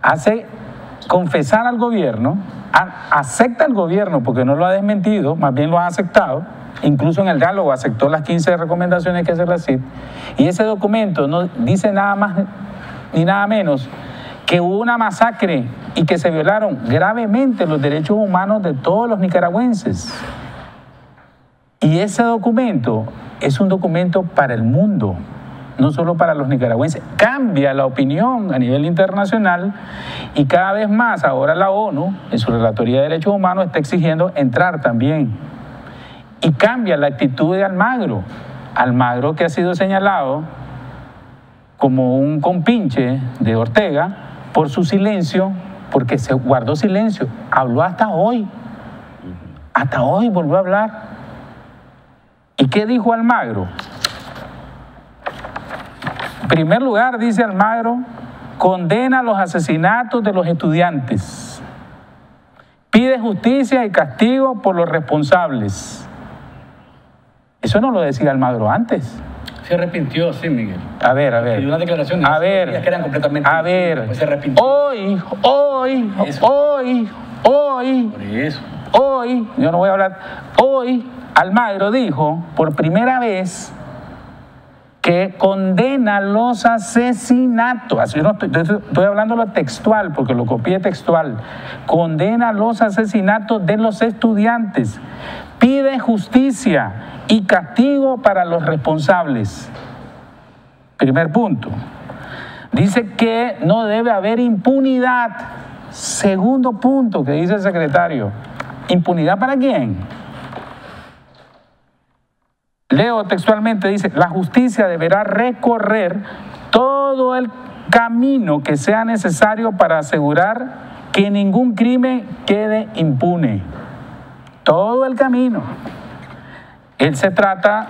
hace confesar al gobierno, acepta al gobierno porque no lo ha desmentido, más bien lo ha aceptado, incluso en el diálogo aceptó las 15 recomendaciones que hace la CID, y ese documento no dice nada más ni nada menos que hubo una masacre y que se violaron gravemente los derechos humanos de todos los nicaragüenses. Y ese documento es un documento para el mundo, no solo para los nicaragüenses. Cambia la opinión a nivel internacional y cada vez más ahora la ONU, en su Relatoría de Derechos Humanos, está exigiendo entrar también. Y cambia la actitud de Almagro. Almagro, que ha sido señalado como un compinche de Ortega por su silencio, porque se guardó silencio. Habló hasta hoy volvió a hablar. ¿Y qué dijo Almagro? En primer lugar, dice Almagro, condena los asesinatos de los estudiantes, pide justicia y castigo por los responsables. Eso no lo decía Almagro antes. Se arrepintió, sí, Miguel. A ver. Dio una declaración. A ver. Que eran completamente. A ver. Pues se arrepintió. Hoy. Por eso. Hoy, yo no voy a hablar. Hoy, Almagro dijo por primera vez que condena los asesinatos. Así no estoy hablando lo textual, porque lo copié textual. Condena los asesinatos de los estudiantes. Pide justicia y castigo para los responsables. Primer punto. Dice que no debe haber impunidad. Segundo punto que dice el secretario. ¿Impunidad para quién? Leo textualmente, dice, la justicia deberá recorrer todo el camino que sea necesario para asegurar que ningún crimen quede impune. Todo el camino. Él se trata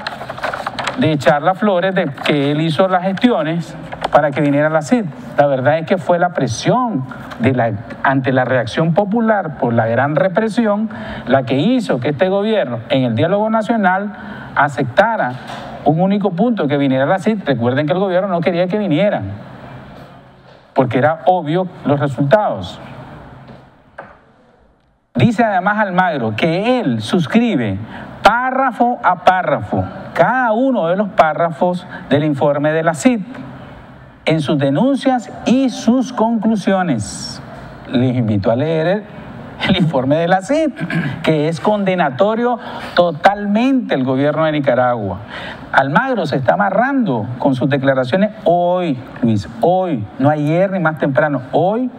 de echar las flores de que él hizo las gestiones para que viniera la CID. La verdad es que fue la presión ante la reacción popular por la gran represión la que hizo que este gobierno en el diálogo nacional aceptara un único punto, que viniera la CID. Recuerden que el gobierno no quería que vinieran porque era obvio los resultados. Dice además Almagro que él suscribe párrafo a párrafo cada uno de los párrafos del informe de la CID en sus denuncias y sus conclusiones. Les invito a leer el informe de la CID, que es condenatorio totalmente el gobierno de Nicaragua. Almagro se está amarrando con sus declaraciones hoy, Luis, hoy, no ayer ni más temprano, hoy,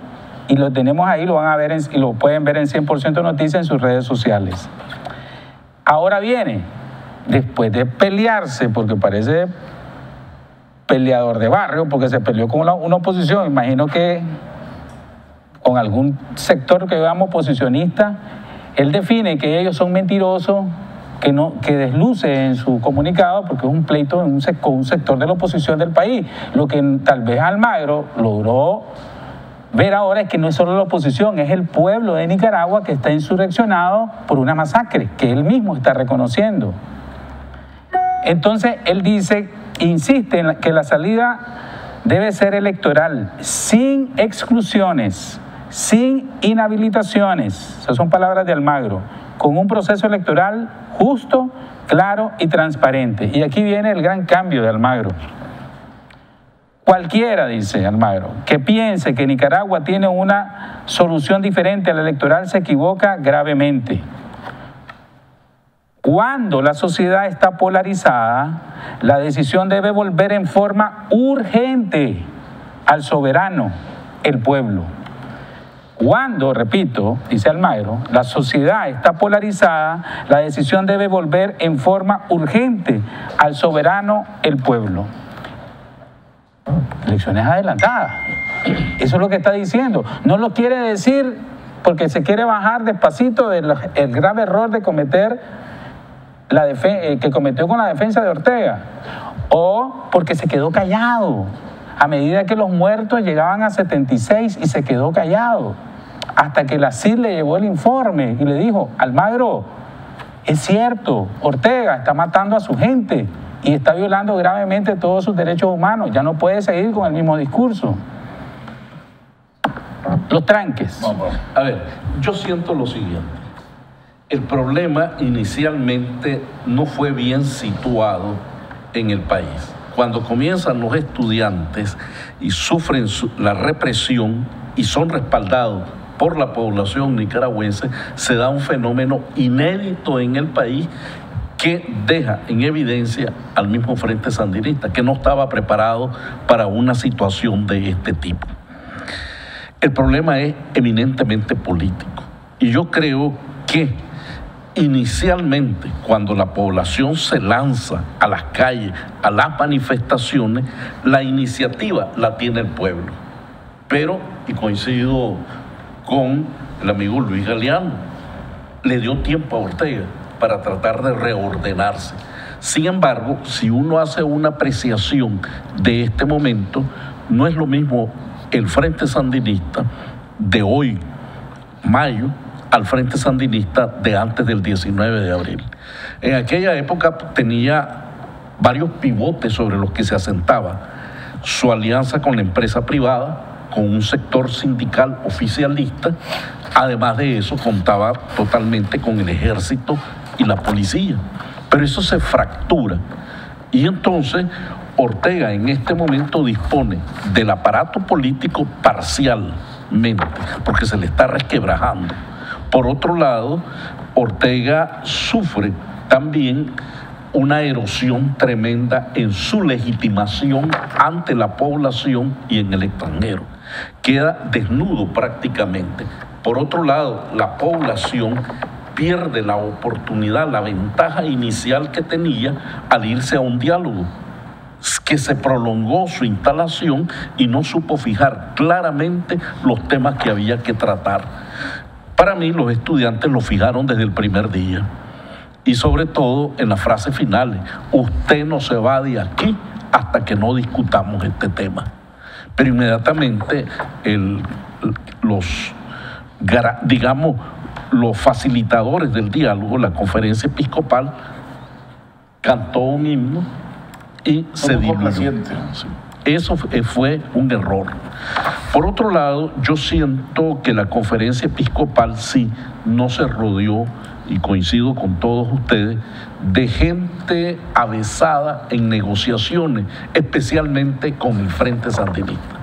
y lo tenemos ahí, lo van a ver y lo pueden ver en 100% Noticias en sus redes sociales. Ahora viene, después de pelearse, porque parece peleador de barrio, porque se peleó con una oposición, imagino que con algún sector que veamos oposicionista, él define que ellos son mentirosos, que desluce en su comunicado, porque es un pleito con un sector de la oposición del país. Lo que tal vez Almagro logró ver ahora es que no es solo la oposición, es el pueblo de Nicaragua que está insurreccionado por una masacre que él mismo está reconociendo. Entonces él dice, insiste en que la salida debe ser electoral, sin exclusiones, sin inhabilitaciones, esas son palabras de Almagro, con un proceso electoral justo, claro y transparente. Y aquí viene el gran cambio de Almagro. Cualquiera, dice Almagro, que piense que Nicaragua tiene una solución diferente a la electoral se equivoca gravemente. Cuando la sociedad está polarizada, la decisión debe volver en forma urgente al soberano, el pueblo. Cuando, repito, dice Almagro, la sociedad está polarizada, la decisión debe volver en forma urgente al soberano, el pueblo. Elecciones adelantadas. Eso es lo que está diciendo. No lo quiere decir porque se quiere bajar despacito del grave error de cometer que cometió con la defensa de Ortega, o porque se quedó callado a medida que los muertos llegaban a 76 y se quedó callado hasta que la CID le llevó el informe y le dijo, Almagro, es cierto, Ortega está matando a su gente y está violando gravemente todos sus derechos humanos, ya no puede seguir con el mismo discurso. Los tranques. A ver, yo siento lo siguiente. El problema inicialmente no fue bien situado en el país. Cuando comienzan los estudiantes y sufren la represión y son respaldados por la población nicaragüense, se da un fenómeno inédito en el país que deja en evidencia al mismo Frente Sandinista, que no estaba preparado para una situación de este tipo. El problema es eminentemente político. Y yo creo que inicialmente, cuando la población se lanza a las calles, a las manifestaciones, la iniciativa la tiene el pueblo. Pero, y coincido con el amigo Luis Galeano, le dio tiempo a Ortega para tratar de reordenarse. Sin embargo, si uno hace una apreciación de este momento, no es lo mismo el Frente Sandinista de hoy, mayo, al Frente Sandinista de antes del 19 de abril. En aquella época tenía varios pivotes sobre los que se asentaba. Su alianza con la empresa privada, con un sector sindical oficialista, además de eso contaba totalmente con el ejército y la policía. Pero eso se fractura y entonces Ortega en este momento dispone del aparato político parcialmente, porque se le está resquebrajando. Por otro lado, Ortega sufre también una erosión tremenda en su legitimación ante la población y en el extranjero. Queda desnudo prácticamente. Por otro lado, la población pierde la oportunidad, la ventaja inicial que tenía al irse a un diálogo, que se prolongó su instalación y no supo fijar claramente los temas que había que tratar. Para mí, los estudiantes lo fijaron desde el primer día y sobre todo en las frases finales: usted no se va de aquí hasta que no discutamos este tema. Pero inmediatamente los facilitadores del diálogo, la conferencia episcopal, cantó un himno y se diluyó. Eso fue un error. Por otro lado, yo siento que la conferencia episcopal sí no se rodeó, y coincido con todos ustedes, de gente avesada en negociaciones, especialmente con el Frente Sandinista.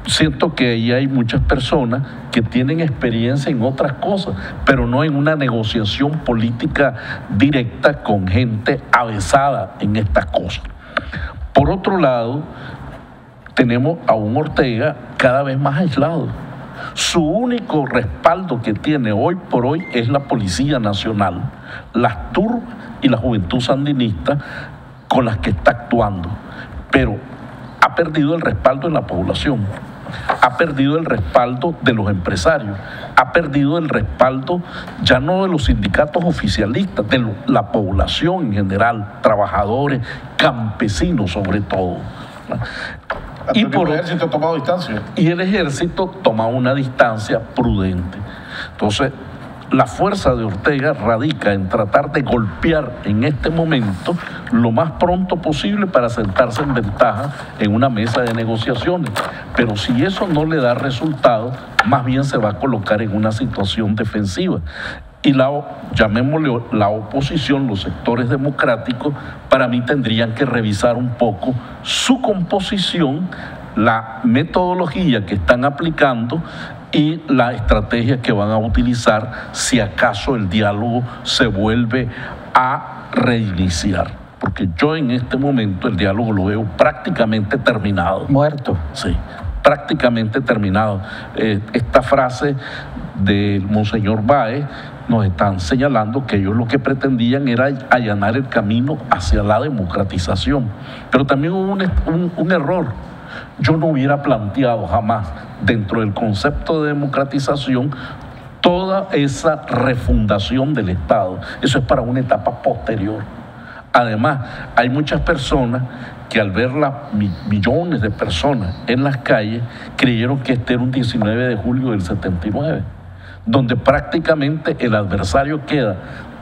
Siento que ahí hay muchas personas que tienen experiencia en otras cosas, pero no en una negociación política directa con gente avesada en estas cosas. Por otro lado, tenemos a un Ortega cada vez más aislado. Su único respaldo que tiene hoy por hoy es la Policía Nacional, las TUR y la Juventud Sandinista con las que está actuando. Pero ha perdido el respaldo en la población, ha perdido el respaldo de los empresarios, ha perdido el respaldo ya no de los sindicatos oficialistas, de la población en general, trabajadores, campesinos sobre todo. Y por el ejército ha tomado distancia. Y el ejército toma una distancia prudente. Entonces, la fuerza de Ortega radica en tratar de golpear en este momento lo más pronto posible para sentarse en ventaja en una mesa de negociaciones. Pero si eso no le da resultado, más bien se va a colocar en una situación defensiva. Y llamémosle la oposición, los sectores democráticos, para mí tendrían que revisar un poco su composición, la metodología que están aplicando y la estrategia que van a utilizar si acaso el diálogo se vuelve a reiniciar. Porque yo en este momento el diálogo lo veo prácticamente terminado. Muerto. Sí, prácticamente terminado. Esta frase del Monseñor Báez nos están señalando que ellos lo que pretendían era allanar el camino hacia la democratización. Pero también hubo un error. Yo no hubiera planteado jamás dentro del concepto de democratización toda esa refundación del Estado. Eso es para una etapa posterior. Además, hay muchas personas que al ver las millones de personas en las calles creyeron que este era un 19 de julio del 79, donde prácticamente el adversario queda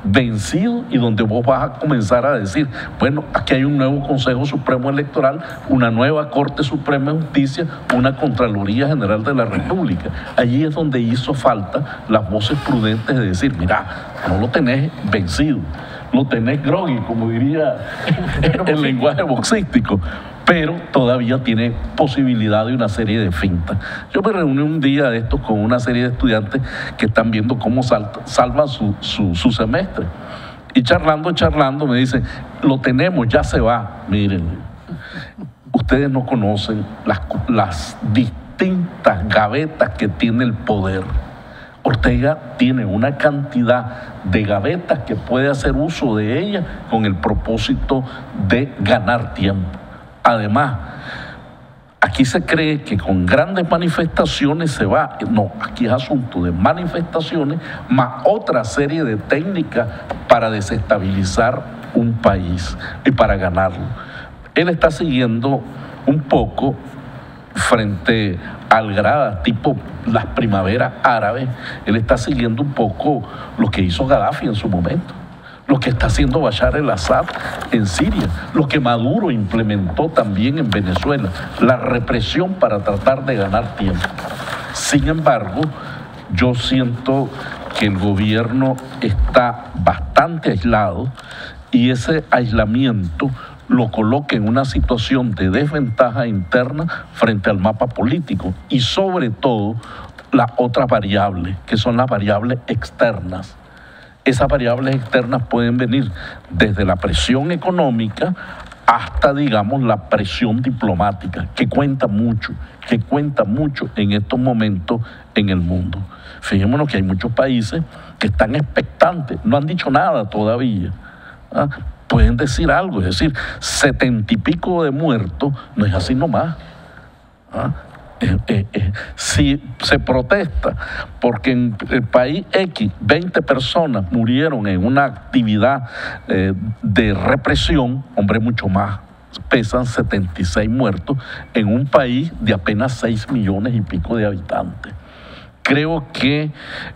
vencido y donde vos vas a comenzar a decir, bueno, aquí hay un nuevo Consejo Supremo Electoral, una nueva Corte Suprema de Justicia, una Contraloría General de la República. Allí es donde hizo falta las voces prudentes de decir, mira, no lo tenés vencido, lo tenés groggy, como diría el lenguaje boxístico, pero todavía tiene posibilidad de una serie de fintas. Yo me reuní un día de estos con una serie de estudiantes que están viendo cómo salvan su semestre. Y charlando, me dicen, lo tenemos, ya se va. Miren, ustedes no conocen las distintas gavetas que tiene el poder. Ortega tiene una cantidad de gavetas que puede hacer uso de ellas con el propósito de ganar tiempo. Además, aquí se cree que con grandes manifestaciones se va. No, aquí es asunto de manifestaciones más otra serie de técnicas para desestabilizar un país y para ganarlo. Él está siguiendo un poco frente al grada tipo las primaveras árabes, él está siguiendo un poco lo que hizo Gaddafi en su momento, lo que está haciendo Bashar el-Assad en Siria, lo que Maduro implementó también en Venezuela, la represión para tratar de ganar tiempo. Sin embargo, yo siento que el gobierno está bastante aislado y ese aislamiento lo coloca en una situación de desventaja interna frente al mapa político y sobre todo las otras variables, que son las variables externas. Esas variables externas pueden venir desde la presión económica hasta, digamos, la presión diplomática, que cuenta mucho en estos momentos en el mundo. Fijémonos que hay muchos países que están expectantes, no han dicho nada todavía, ¿ah? Pueden decir algo, es decir, 70 y pico de muertos, no es así nomás. ¿Ah? Si se protesta porque en el país X 20 personas murieron en una actividad de represión, hombre, mucho más, pesan 76 muertos en un país de apenas 6 millones y pico de habitantes. Creo que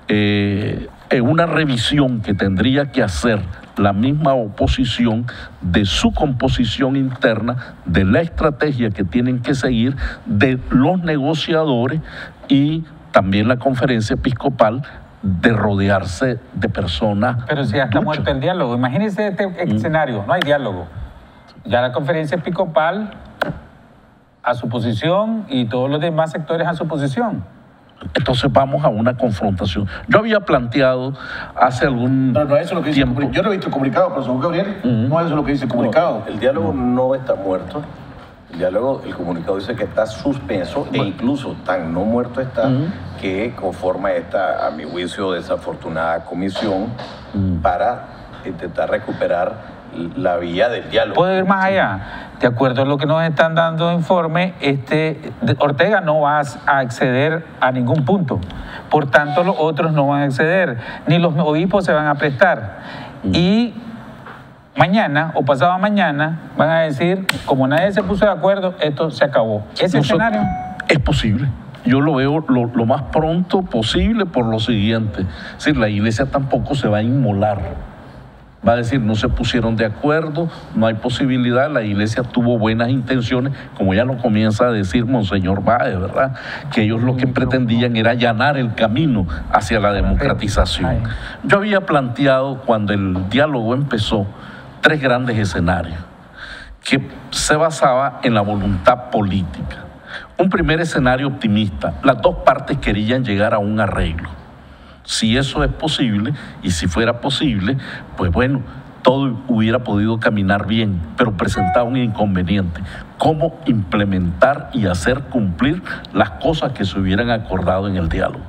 en una revisión que tendría que hacer la misma oposición de su composición interna, de la estrategia que tienen que seguir, de los negociadores y también la conferencia episcopal, de rodearse de personas. Pero si ya está muerto el diálogo, imagínense este escenario, no hay diálogo. Ya la conferencia episcopal a su posición y todos los demás sectores a su posición. Entonces vamos a una confrontación. Yo había planteado hace algún no, eso es lo que dice yo no he visto el comunicado, pero según Gabriel, no es eso lo que dice el comunicado. No, el diálogo no está muerto. El diálogo, el comunicado dice que está suspenso e incluso tan no muerto está que conforma esta, a mi juicio, desafortunada comisión para intentar recuperar la vía del diálogo. Puedo ir más allá. De acuerdo a lo que nos están dando informe, Ortega no va a acceder a ningún punto. Por tanto, los otros no van a acceder, ni los obispos se van a prestar. Y mañana o pasado mañana van a decir, como nadie se puso de acuerdo, esto se acabó. ¿Ese escenario? Es posible. Yo lo veo lo más pronto posible por lo siguiente. Es decir, la iglesia tampoco se va a inmolar. Va a decir, no se pusieron de acuerdo, no hay posibilidad, la iglesia tuvo buenas intenciones, como ya lo comienza a decir Monseñor Báez, ¿verdad? Que ellos lo que pretendían era allanar el camino hacia la democratización. Yo había planteado, cuando el diálogo empezó, 3 grandes escenarios que se basaba en la voluntad política. Un primer escenario optimista, las dos partes querían llegar a un arreglo. Si eso es posible, y si fuera posible, pues bueno, todo hubiera podido caminar bien, pero presentaba un inconveniente: cómo implementar y hacer cumplir las cosas que se hubieran acordado en el diálogo.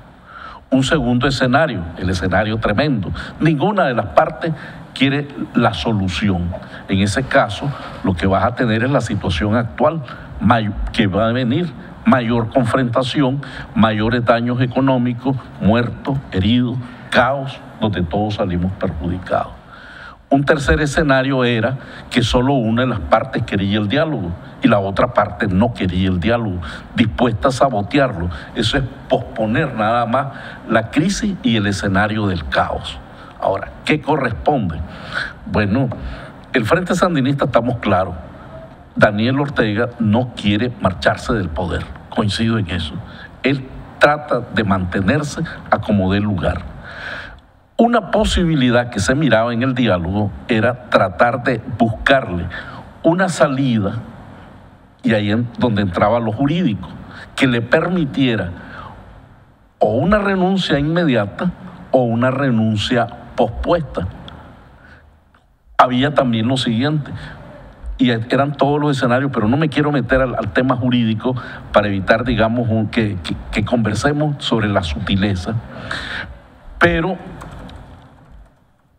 Un segundo escenario, el escenario tremendo: ninguna de las partes quiere la solución. En ese caso, lo que vas a tener es la situación actual, que va a venir mayor confrontación, mayores daños económicos, muertos, heridos, caos, donde todos salimos perjudicados. Un tercer escenario era que solo una de las partes quería el diálogo y la otra parte no quería el diálogo, dispuesta a sabotearlo. Eso es posponer nada más la crisis y el escenario del caos. Ahora, ¿qué corresponde? Bueno, el Frente Sandinista estamos claros. Daniel Ortega no quiere marcharse del poder, coincido en eso. Él trata de mantenerse a como dé lugar. Una posibilidad que se miraba en el diálogo era tratar de buscarle una salida, y ahí es donde entraba lo jurídico, que le permitiera o una renuncia inmediata o una renuncia pospuesta. Había también lo siguiente, y eran todos los escenarios, pero no me quiero meter al tema jurídico para evitar, digamos, que conversemos sobre la sutileza. Pero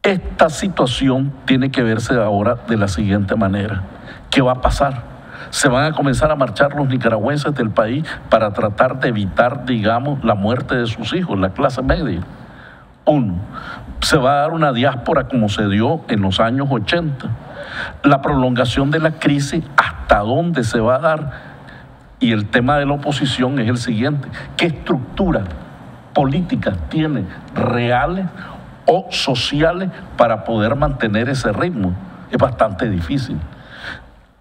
esta situación tiene que verse ahora de la siguiente manera. ¿Qué va a pasar? Se van a comenzar a marchar los nicaragüenses del país para tratar de evitar, digamos, la muerte de sus hijos, la clase media. Uno, se va a dar una diáspora como se dio en los años 80. La prolongación de la crisis, ¿hasta dónde se va a dar? Y el tema de la oposición es el siguiente: ¿qué estructura política tiene reales o sociales para poder mantener ese ritmo? Es bastante difícil.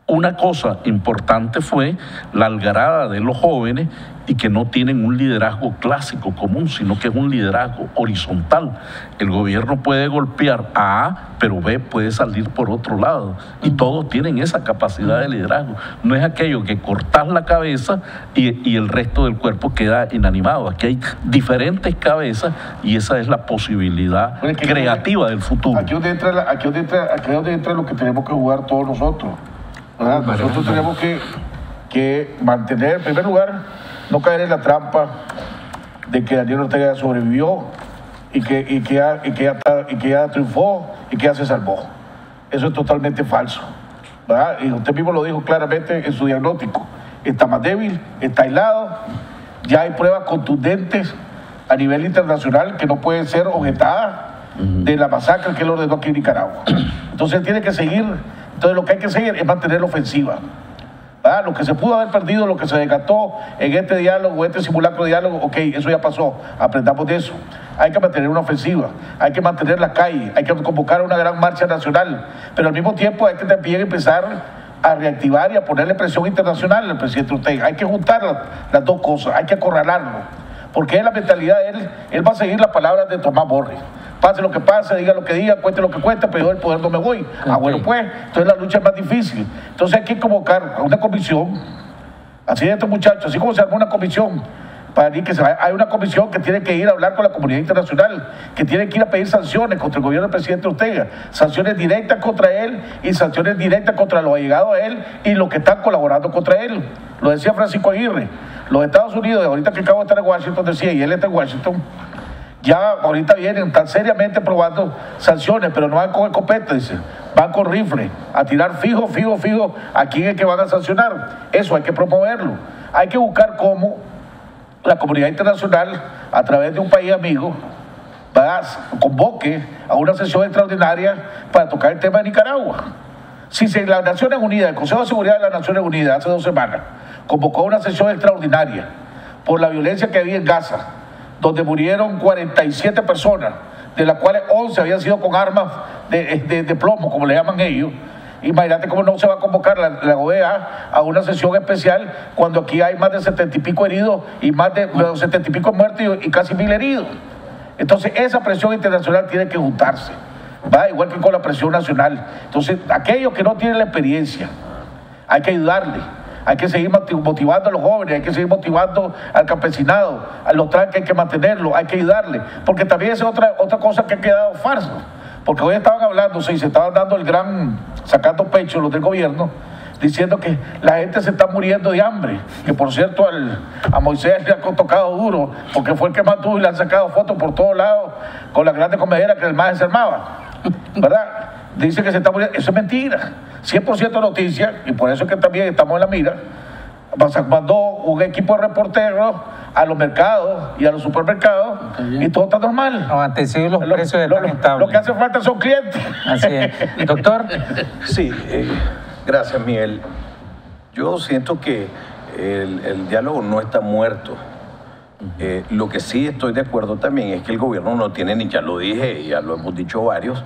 Una cosa importante fue la algarada de los jóvenes y que no tienen un liderazgo clásico común, sino que es un liderazgo horizontal. El gobierno puede golpear a A, pero B puede salir por otro lado. Y todos tienen esa capacidad de liderazgo. No es aquello que cortas la cabeza y el resto del cuerpo queda inanimado. Aquí hay diferentes cabezas y esa es la posibilidad creativa del futuro. Aquí es donde entra lo que tenemos que jugar todos nosotros. Nosotros tenemos que mantener, en primer lugar, no caer en la trampa de que Daniel Ortega sobrevivió y que ya triunfó y que ya se salvó. Eso es totalmente falso, ¿verdad? Y usted mismo lo dijo claramente en su diagnóstico. Está más débil, está aislado, ya hay pruebas contundentes a nivel internacional que no pueden ser objetadas de la masacre que él ordenó aquí en Nicaragua. Entonces él tiene que seguir. Entonces lo que hay que seguir es mantener la ofensiva. Lo que se pudo haber perdido, lo que se desgastó en este diálogo, este simulacro de diálogo, ok, eso ya pasó, aprendamos de eso. Hay que mantener una ofensiva, hay que mantener la calle, hay que convocar una gran marcha nacional, pero al mismo tiempo hay que también empezar a reactivar y a ponerle presión internacional al presidente Ortega. Hay que juntar las dos cosas, hay que acorralarlo, porque es la mentalidad de él va a seguir las palabras de Tomás Borges. Pase lo que pase, diga lo que diga, cueste lo que cueste, pero yo del poder no me voy. Bueno, pues, entonces la lucha es más difícil. Entonces hay que convocar a una comisión, así de estos muchachos, así como se armó una comisión para mí que hay una comisión que tiene que ir a hablar con la comunidad internacional, que tiene que ir a pedir sanciones contra el gobierno del presidente Ortega, sanciones directas contra él y sanciones directas contra los allegados a él y los que están colaborando contra él. Lo decía Francisco Aguirre, los Estados Unidos, ahorita que acabo de estar en Washington, decía, y él está en Washington, ya ahorita vienen tan seriamente probando sanciones, pero no van con escopeta, dice, van con rifle, a tirar fijo a quién es que van a sancionar. Eso hay que promoverlo. Hay que buscar cómo la comunidad internacional, a través de un país amigo, convoque a una sesión extraordinaria para tocar el tema de Nicaragua. Si las Naciones Unidas, el Consejo de Seguridad de las Naciones Unidas, hace 2 semanas, convocó una sesión extraordinaria por la violencia que había en Gaza, donde murieron 47 personas, de las cuales 11 habían sido con armas de plomo, como le llaman ellos. Imagínate cómo no se va a convocar la OEA a una sesión especial cuando aquí hay más de 70 y pico heridos y más de 70 y pico muertos y casi 1000 heridos. Entonces esa presión internacional tiene que juntarse, ¿va? Igual que con la presión nacional. Entonces aquellos que no tienen la experiencia, hay que ayudarle. Hay que seguir motivando a los jóvenes, hay que seguir motivando al campesinado, a los tranques hay que mantenerlo, hay que ayudarle. Porque también esa es otra cosa que ha quedado falso. Porque hoy estaban hablando, se estaban dando sacando pecho los del gobierno, diciendo que la gente se está muriendo de hambre. Que por cierto a Moisés le ha tocado duro, porque fue el que más tuvo y le han sacado fotos por todos lados con la grande comedera que el más se armaba, ¿verdad? Dice que se está muriendo. Eso es mentira. 100% noticia, y por eso es que también estamos en la mira. Mandó un equipo de reporteros a los mercados y a los supermercados y todo está normal. No, antes sí los precios están estables. Lo que hace falta son clientes. Así es. Doctor. Sí, gracias, Miguel. Yo siento que el diálogo no está muerto. Lo que sí estoy de acuerdo también es que el gobierno no tiene, ni ya lo dije, ya lo hemos dicho varios,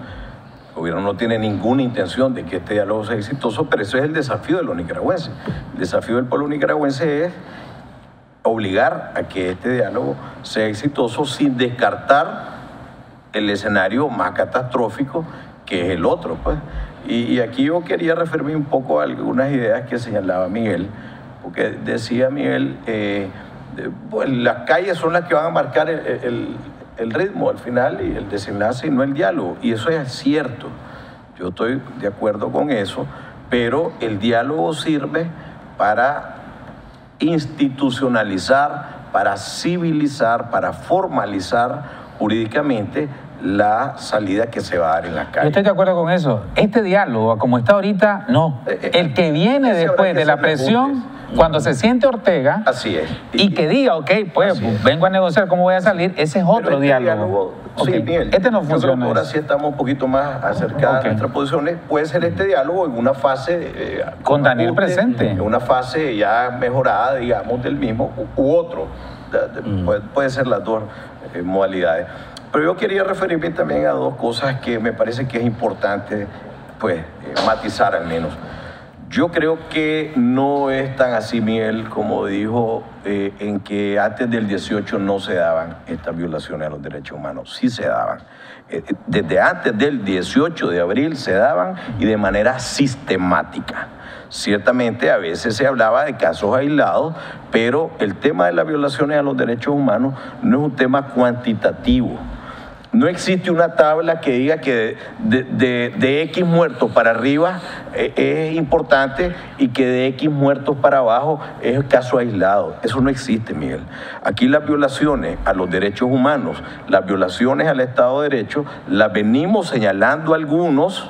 el gobierno no tiene ninguna intención de que este diálogo sea exitoso, pero eso es el desafío de los nicaragüenses. El desafío del pueblo nicaragüense es obligar a que este diálogo sea exitoso sin descartar el escenario más catastrófico que es el otro, pues. Y aquí yo quería referirme un poco a algunas ideas que señalaba Miguel, porque decía Miguel, pues las calles son las que van a marcar el ritmo al final y el desenlace y no el diálogo, y eso es cierto, yo estoy de acuerdo con eso, pero el diálogo sirve para institucionalizar, para civilizar, para formalizar jurídicamente la salida que se va a dar en las calles. Yo estoy de acuerdo con eso. Este diálogo, como está ahorita, no. El que viene después de la presión, cuando se siente Ortega, así es. Y que diga, ok, pues vengo a negociar cómo voy a salir, ese es otro diálogo. Sí, bien. Este no funciona. Yo creo que ahora sí estamos un poquito más acercados a nuestras posiciones. Puede ser este diálogo en una fase... con Daniel presente. En una fase ya mejorada, digamos, del mismo, u otro. Puede ser las dos modalidades. Pero yo quería referirme también a dos cosas que me parece que es importante, pues, matizar al menos. Yo creo que no es tan así, Miguel, como dijo, en que antes del 18 no se daban estas violaciones a los derechos humanos. Sí se daban. Desde antes del 18 de abril se daban y de manera sistemática. Ciertamente a veces se hablaba de casos aislados, pero el tema de las violaciones a los derechos humanos no es un tema cuantitativo. No existe una tabla que diga que de X muertos para arriba es importante y que de X muertos para abajo es caso aislado. Eso no existe, Miguel. Aquí las violaciones a los derechos humanos, las violaciones al Estado de Derecho, las venimos señalando algunos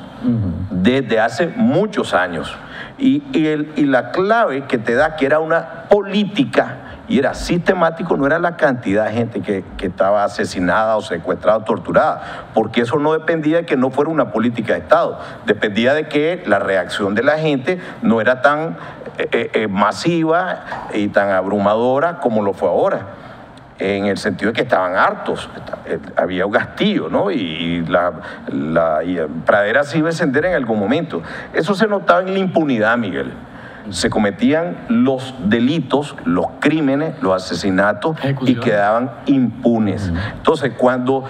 desde hace muchos años. Y la clave que te da que era una política y era sistemático, no era la cantidad de gente que estaba asesinada o secuestrada o torturada, porque eso no dependía de que no fuera una política de Estado, dependía de que la reacción de la gente no era tan masiva y tan abrumadora como lo fue ahora, en el sentido de que estaban hartos, había un hastío, ¿no? Y la pradera se iba a encender en algún momento. Eso se notaba en la impunidad, Miguel. se cometían los delitos, los crímenes, los asesinatos y Ejecuciones. quedaban impunes. Entonces, cuando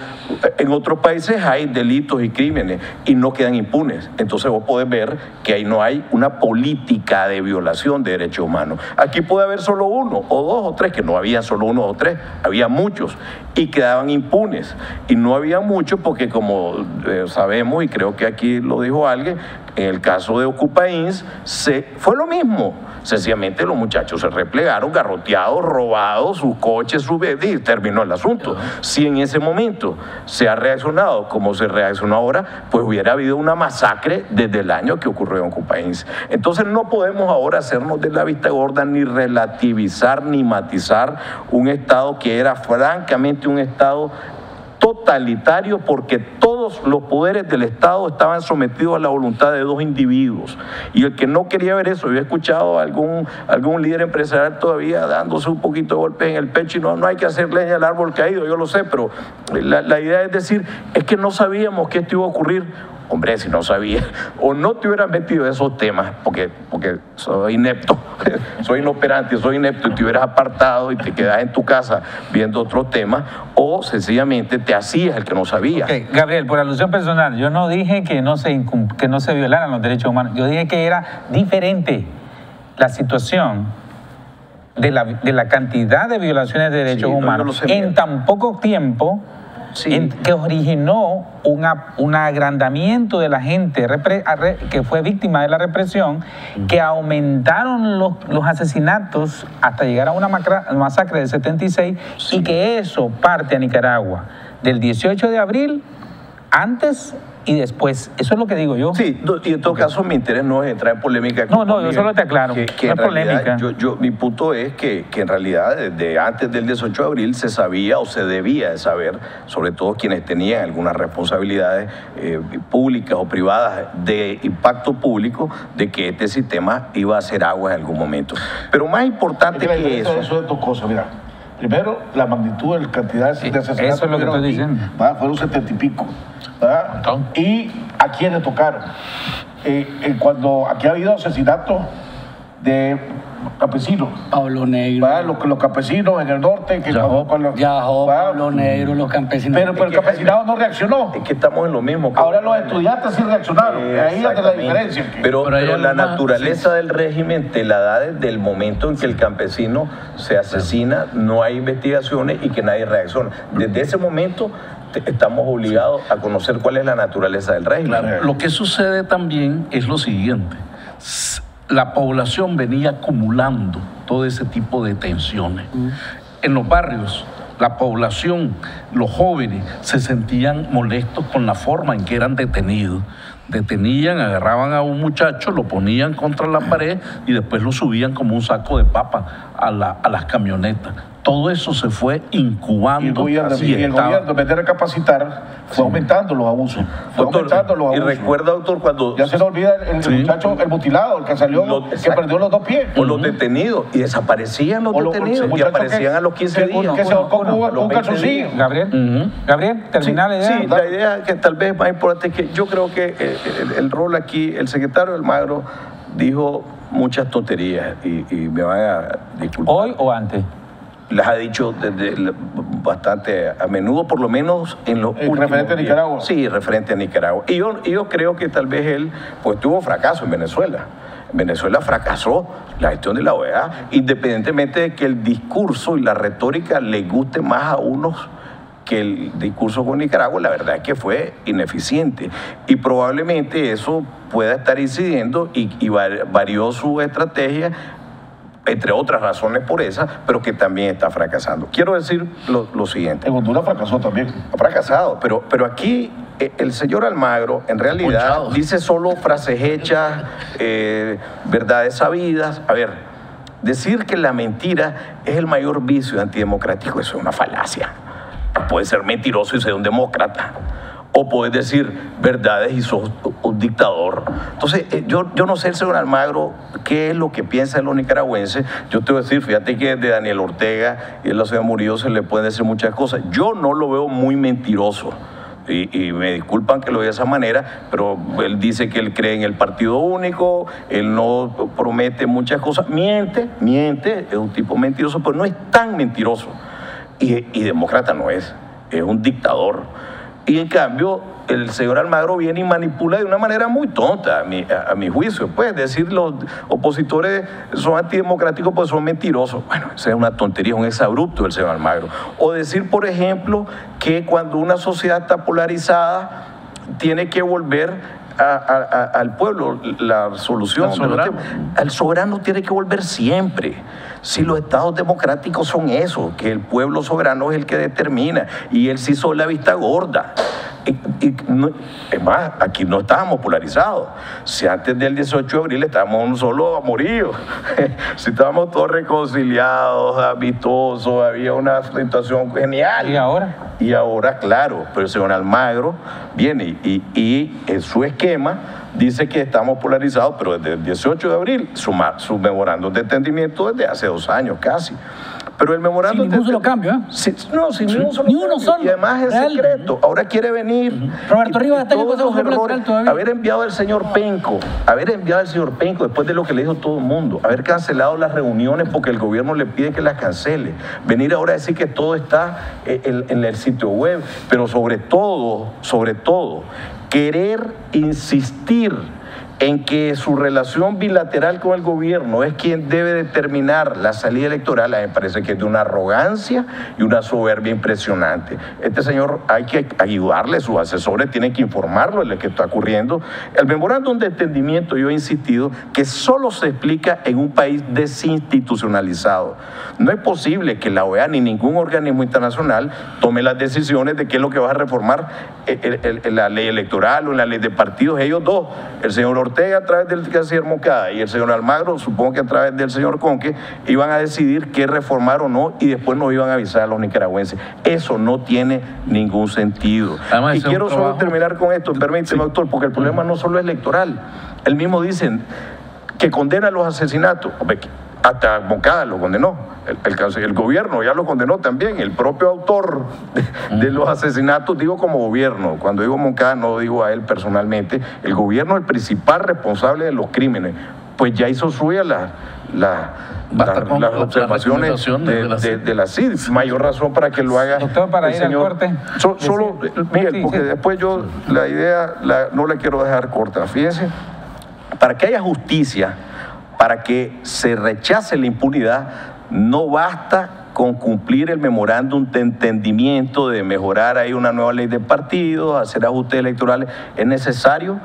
en otros países hay delitos y crímenes y no quedan impunes, entonces vos podés ver que ahí no hay una política de violación de derechos humanos. Aquí puede haber solo uno, o dos, o tres, que no había solo uno o tres, había muchos y quedaban impunes. Y no había muchos porque, como sabemos, y creo que aquí lo dijo alguien, en el caso de Ocupains fue lo mismo. Sencillamente los muchachos se replegaron, garroteados, robados, sus coches, y terminó el asunto. Si en ese momento se ha reaccionado como se reaccionó ahora, pues hubiera habido una masacre desde el año que ocurrió en Ocupains. Entonces no podemos ahora hacernos de la vista gorda ni relativizar ni matizar un Estado que era francamente un Estado totalitario, porque todos los poderes del Estado estaban sometidos a la voluntad de dos individuos. Y el que no quería ver eso, yo he escuchado a algún líder empresarial todavía dándose un poquito de golpes en el pecho y no hay que hacer leña al árbol caído, yo lo sé, pero la idea es decir, es que no sabíamos que esto iba a ocurrir. Hombre, si no sabía, o no te hubieras metido en esos temas, porque soy inepto, soy inoperante, soy inepto, y te hubieras apartado y te quedas en tu casa viendo otros temas, o sencillamente te hacías el que no sabía. Okay. Gabriel, por alusión personal, yo no dije que no se violaran los derechos humanos, yo dije que era diferente la situación de la cantidad de violaciones de derechos humanos en tan poco tiempo. Sí. Que originó un agrandamiento de la gente que fue víctima de la represión, que aumentaron los asesinatos hasta llegar a una masacre del 76, y que eso parte a Nicaragua del 18 de abril, antes y después. Eso es lo que digo yo. Sí, y en todo caso mi interés no es entrar en polémica. No, yo solo te aclaro, que no es polémica. Mi punto es que en realidad desde antes del 18 de abril se sabía o se debía de saber, sobre todo quienes tenían algunas responsabilidades públicas o privadas de impacto público, de que este sistema iba a hacer agua en algún momento. Pero más importante que eso... Eso es dos cosas, mira. Primero, la magnitud de la cantidad de asesinatos. Eso es lo que estoy diciendo. Fueron 70 y pico. ¿Verdad? Y a quienes tocaron. Cuando aquí ha habido asesinatos de campesinos. Pablo Negro. Los campesinos en el norte. Pablo Negro, los campesinos. Pero el campesinado no reaccionó. Es que estamos en lo mismo. Ahora los estudiantes sí reaccionaron. Ahí es la diferencia. Pero la naturaleza del régimen te la da desde el momento en que el campesino se asesina, no hay investigaciones y que nadie reacciona. Desde ese momento estamos obligados a conocer cuál es la naturaleza del régimen. Claro. Lo que sucede también es lo siguiente. La población venía acumulando todo ese tipo de tensiones. En los barrios, la población, los jóvenes, se sentían molestos con la forma en que eran detenidos. Detenían, agarraban a un muchacho, lo ponían contra la pared y después lo subían como un saco de papa a las camionetas. Todo eso se fue incubando. Y el gobierno, en vez de recapacitar, fue aumentando los abusos. Y recuerda, doctor, cuando... Ya se nos olvida el muchacho, el mutilado, el que salió, que perdió los dos pies. O los detenidos, y desaparecían los detenidos, y aparecían a los 15 días. Que se ahorcó con un calzoncillo. Gabriel, termina la idea. Sí, la idea que tal vez es más importante es que yo creo que el rol aquí, el secretario Almagro dijo muchas tonterías, y me van a disculpar. ¿Hoy o antes? Las ha dicho bastante a menudo, por lo menos en los últimos referente a Nicaragua. Sí, referente a Nicaragua. Y yo creo que tal vez él pues tuvo fracaso en Venezuela. En Venezuela fracasó la gestión de la OEA, independientemente de que el discurso y la retórica le guste más a unos que el discurso con Nicaragua. La verdad es que fue ineficiente, y probablemente eso pueda estar incidiendo y varió su estrategia, entre otras razones por esa, pero que también está fracasando. Quiero decir lo siguiente. En Honduras fracasó también. Ha fracasado, pero aquí el señor Almagro en realidad dice solo frases hechas, verdades sabidas. A ver, decir que la mentira es el mayor vicio antidemocrático, eso es una falacia. Puede ser mentiroso y ser un demócrata, o puedes decir verdades y sos un dictador. Entonces, yo no sé el señor Almagro qué es lo que piensa de los nicaragüenses. Yo te voy a decir, fíjate que de Daniel Ortega y de la señora Murillo se le pueden decir muchas cosas. Yo no lo veo muy mentiroso. Y me disculpan que lo diga de esa manera, pero él dice que él cree en el partido único, él no promete muchas cosas, miente, es un tipo mentiroso, pero no es tan mentiroso. Y demócrata no es un dictador. Y en cambio, el señor Almagro viene y manipula de una manera muy tonta, a mi juicio. Pues decir los opositores son antidemocráticos pues son mentirosos. Bueno, esa es una tontería, un exabrupto del señor Almagro. O decir, por ejemplo, que cuando una sociedad está polarizada, tiene que volver al pueblo la solución. Al soberano tiene que volver siempre. Si los estados democráticos son eso, que el pueblo soberano es el que determina, y él se hizo la vista gorda. Es más, aquí no estábamos polarizados. Si antes del 18 de abril estábamos un solo amorío, si estábamos todos reconciliados, amistosos, había una situación genial. ¿Y ahora? Y ahora, claro, pero el señor Almagro viene y en su esquema dice que estamos polarizados, pero desde el 18 de abril, su memorando de entendimiento desde hace 2 años casi. Pero el memorando... Sin ningún solo cambio, ¿eh? Sin ningún solo Ni uno cambio. solo. Y además es Real. secreto. Ahora quiere venir... Roberto Rivas está en el todos Consejo los Supremo errores, Electoral todavía. haber enviado al señor Penco, después de lo que le dijo todo el mundo, haber cancelado las reuniones porque el gobierno le pide que las cancele, venir ahora a decir que todo está en el sitio web, pero sobre todo, querer insistir en que su relación bilateral con el gobierno es quien debe determinar la salida electoral, a mí me parece que es de una arrogancia y una soberbia impresionante. Este señor hay que ayudarle, sus asesores tienen que informarlo de lo que está ocurriendo. El memorándum de entendimiento, yo he insistido, que solo se explica en un país desinstitucionalizado. No es posible que la OEA ni ningún organismo internacional tome las decisiones de qué es lo que va a reformar en la ley electoral o en la ley de partidos. Ellos dos, el señor Ortega a través del canciller Moncada y el señor Almagro, supongo que a través del señor Conque, iban a decidir qué reformar o no y después nos iban a avisar a los nicaragüenses. Eso no tiene ningún sentido. Además, y quiero solo terminar con esto, permíteme, doctor, porque el problema no solo es electoral. Él mismo dice que condena los asesinatos. Hasta Moncada lo condenó, el gobierno ya lo condenó también, el propio autor de los asesinatos, digo como gobierno, cuando digo Moncada no digo a él personalmente, el gobierno es el principal responsable de los crímenes, pues ya hizo suya las observaciones de la CID, mayor razón para que lo haga. Doctor, para el ir señor. Al corte. Solo, Miguel, porque después yo la idea no la quiero dejar corta, fíjense, para que haya justicia, para que se rechace la impunidad, no basta con cumplir el memorándum de entendimiento, de mejorar ahí una nueva ley de partidos, hacer ajustes electorales. Es necesario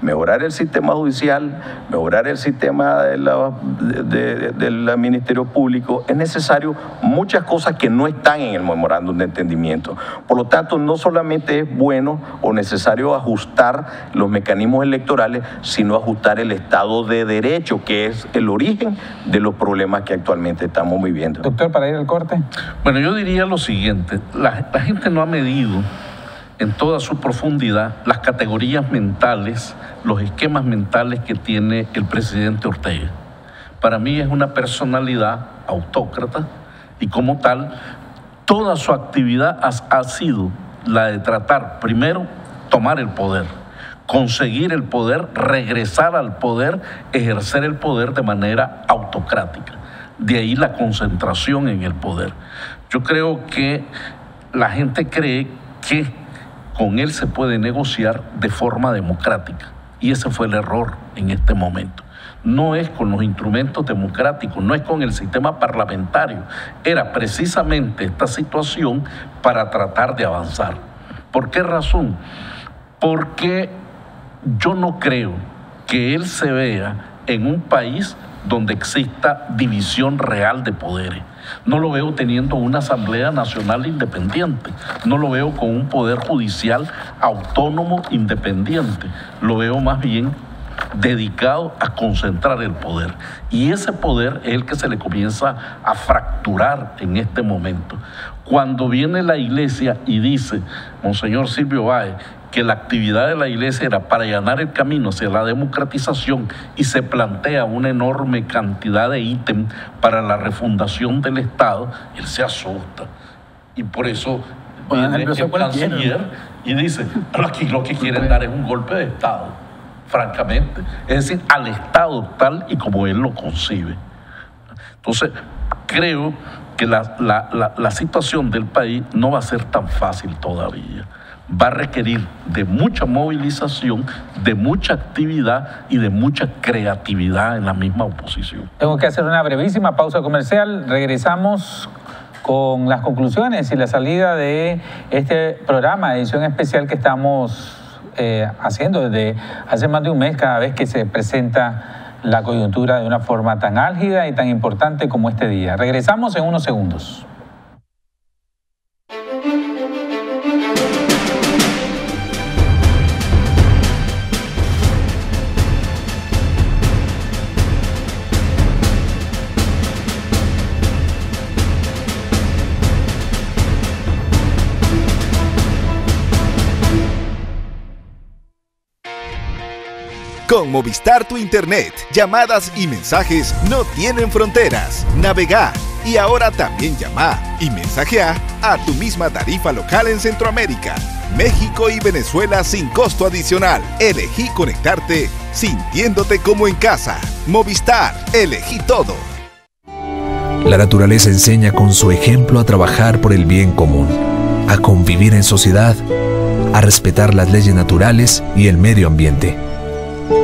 mejorar el sistema judicial, mejorar el sistema del Ministerio Público. Es necesario muchas cosas que no están en el memorándum de entendimiento. Por lo tanto, no solamente es bueno o necesario ajustar los mecanismos electorales, sino ajustar el Estado de Derecho, que es el origen de los problemas que actualmente estamos viviendo. Doctor, para ir al corte. Bueno, yo diría lo siguiente, la gente no ha medido en toda su profundidad las categorías mentales, los esquemas mentales que tiene el presidente Ortega. Para mí es una personalidad autócrata y como tal, toda su actividad ha sido la de tratar, primero, tomar el poder, conseguir el poder, regresar al poder, ejercer el poder de manera autocrática. De ahí la concentración en el poder. Yo creo que la gente cree que con él se puede negociar de forma democrática. Y ese fue el error en este momento. No es con los instrumentos democráticos, no es con el sistema parlamentario. Era precisamente esta situación para tratar de avanzar. ¿Por qué razón? Porque yo no creo que él se vea en un país donde exista división real de poderes. No lo veo teniendo una Asamblea Nacional independiente, no lo veo con un poder judicial autónomo independiente, lo veo más bien dedicado a concentrar el poder. Y ese poder es el que se le comienza a fracturar en este momento. Cuando viene la iglesia y dice, Monseñor Silvio Báez, que la actividad de la iglesia era para allanar el camino hacia la democratización y se plantea una enorme cantidad de ítems para la refundación del Estado, él se asusta. Y por eso viene el canciller y dice, pero aquí lo que quieren dar es un golpe de Estado, francamente. Es decir, al Estado tal y como él lo concibe. Entonces, creo que la situación del país no va a ser tan fácil todavía. Va a requerir de mucha movilización, de mucha actividad y de mucha creatividad en la misma oposición. Tengo que hacer una brevísima pausa comercial. Regresamos con las conclusiones y la salida de este programa, edición especial que estamos haciendo desde hace más de un mes, cada vez que se presenta la coyuntura de una forma tan álgida y tan importante como este día. Regresamos en unos segundos. Con Movistar, tu internet, llamadas y mensajes no tienen fronteras. Navega y ahora también llama y mensajea a tu misma tarifa local en Centroamérica, México y Venezuela sin costo adicional. Elegí conectarte sintiéndote como en casa. Movistar, elegí todo. La naturaleza enseña con su ejemplo a trabajar por el bien común, a convivir en sociedad, a respetar las leyes naturales y el medio ambiente.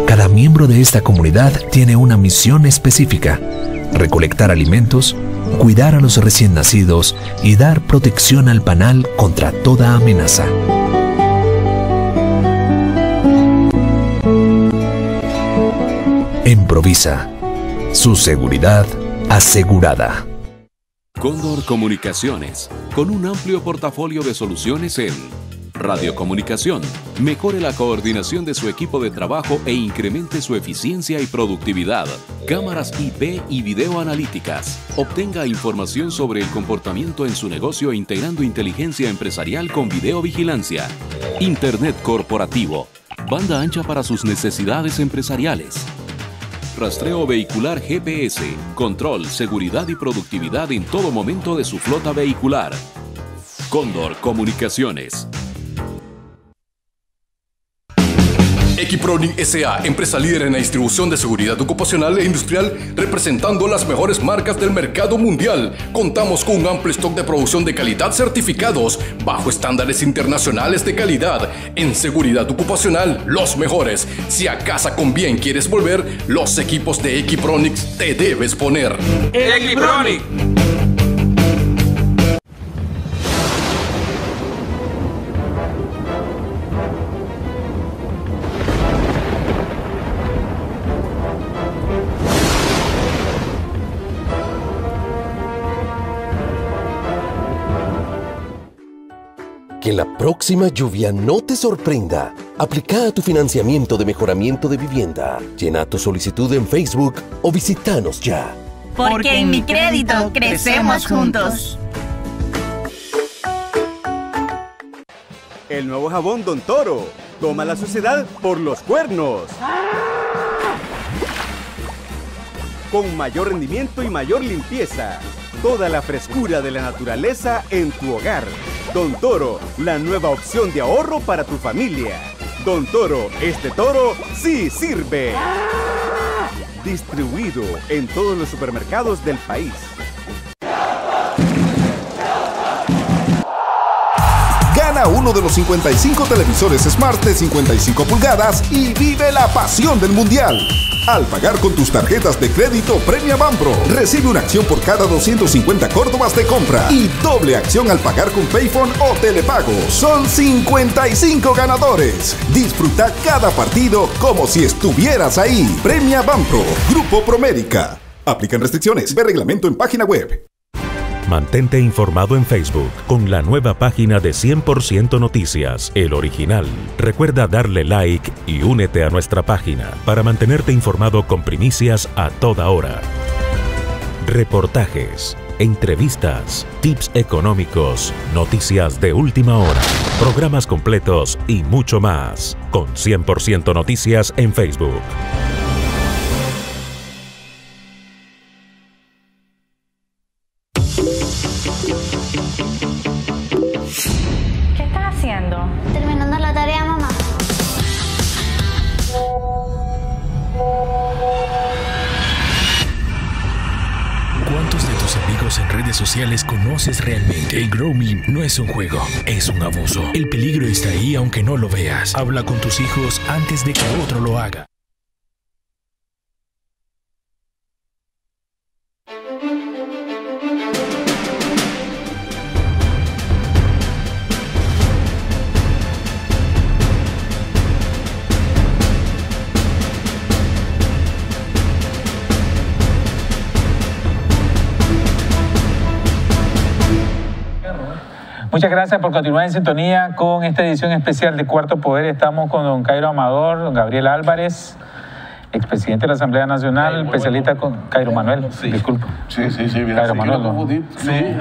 Cada miembro de esta comunidad tiene una misión específica: recolectar alimentos, cuidar a los recién nacidos y dar protección al panal contra toda amenaza. Improvisa. Su seguridad asegurada. Cóndor Comunicaciones, con un amplio portafolio de soluciones en radiocomunicación. Mejore la coordinación de su equipo de trabajo e incremente su eficiencia y productividad. Cámaras IP y video analíticas. Obtenga información sobre el comportamiento en su negocio integrando inteligencia empresarial con videovigilancia. Internet corporativo. Banda ancha para sus necesidades empresariales. Rastreo vehicular GPS. Control, seguridad y productividad en todo momento de su flota vehicular. Cóndor Comunicaciones. Equipronic S.A., empresa líder en la distribución de seguridad ocupacional e industrial, representando las mejores marcas del mercado mundial. Contamos con un amplio stock de producción de calidad certificados, bajo estándares internacionales de calidad. En seguridad ocupacional, los mejores. Si a casa con bien quieres volver, los equipos de Equipronic te debes poner. Equipronic. Que la próxima lluvia no te sorprenda. Aplica a tu financiamiento de mejoramiento de vivienda. Llena tu solicitud en Facebook o visítanos ya. Porque en Mi Crédito crecemos juntos. El nuevo jabón Don Toro. Toma la suciedad por los cuernos. Con mayor rendimiento y mayor limpieza. Toda la frescura de la naturaleza en tu hogar. Don Toro, la nueva opción de ahorro para tu familia. Don Toro, este toro sí sirve. Distribuido en todos los supermercados del país. Gana uno de los 55 televisores Smart de 55 pulgadas y vive la pasión del Mundial. Al pagar con tus tarjetas de crédito Premia Banpro, recibe una acción por cada 250 córdobas de compra y doble acción al pagar con Payphone o Telepago. Son 55 ganadores. Disfruta cada partido como si estuvieras ahí. Premia Banpro, Grupo Promérica. Aplican restricciones. Ve reglamento en página web. Mantente informado en Facebook con la nueva página de 100% Noticias, El Original. Recuerda darle like y únete a nuestra página para mantenerte informado con primicias a toda hora. Reportajes, entrevistas, tips económicos, noticias de última hora, programas completos y mucho más. Con 100% Noticias en Facebook. ¿Qué estás haciendo? Terminando amigos en redes sociales conoces realmente. El grooming no es un juego, es un abuso. El peligro está ahí aunque no lo veas. Habla con tus hijos antes de que otro lo haga. Muchas gracias por continuar en sintonía con esta edición especial de Cuarto Poder. Estamos con don Cairo Amador, don Gabriel Álvarez, expresidente de la Asamblea Nacional, especialista con Cairo Manuel, disculpa. Sí, Cairo Manuel. ¿No? Sí.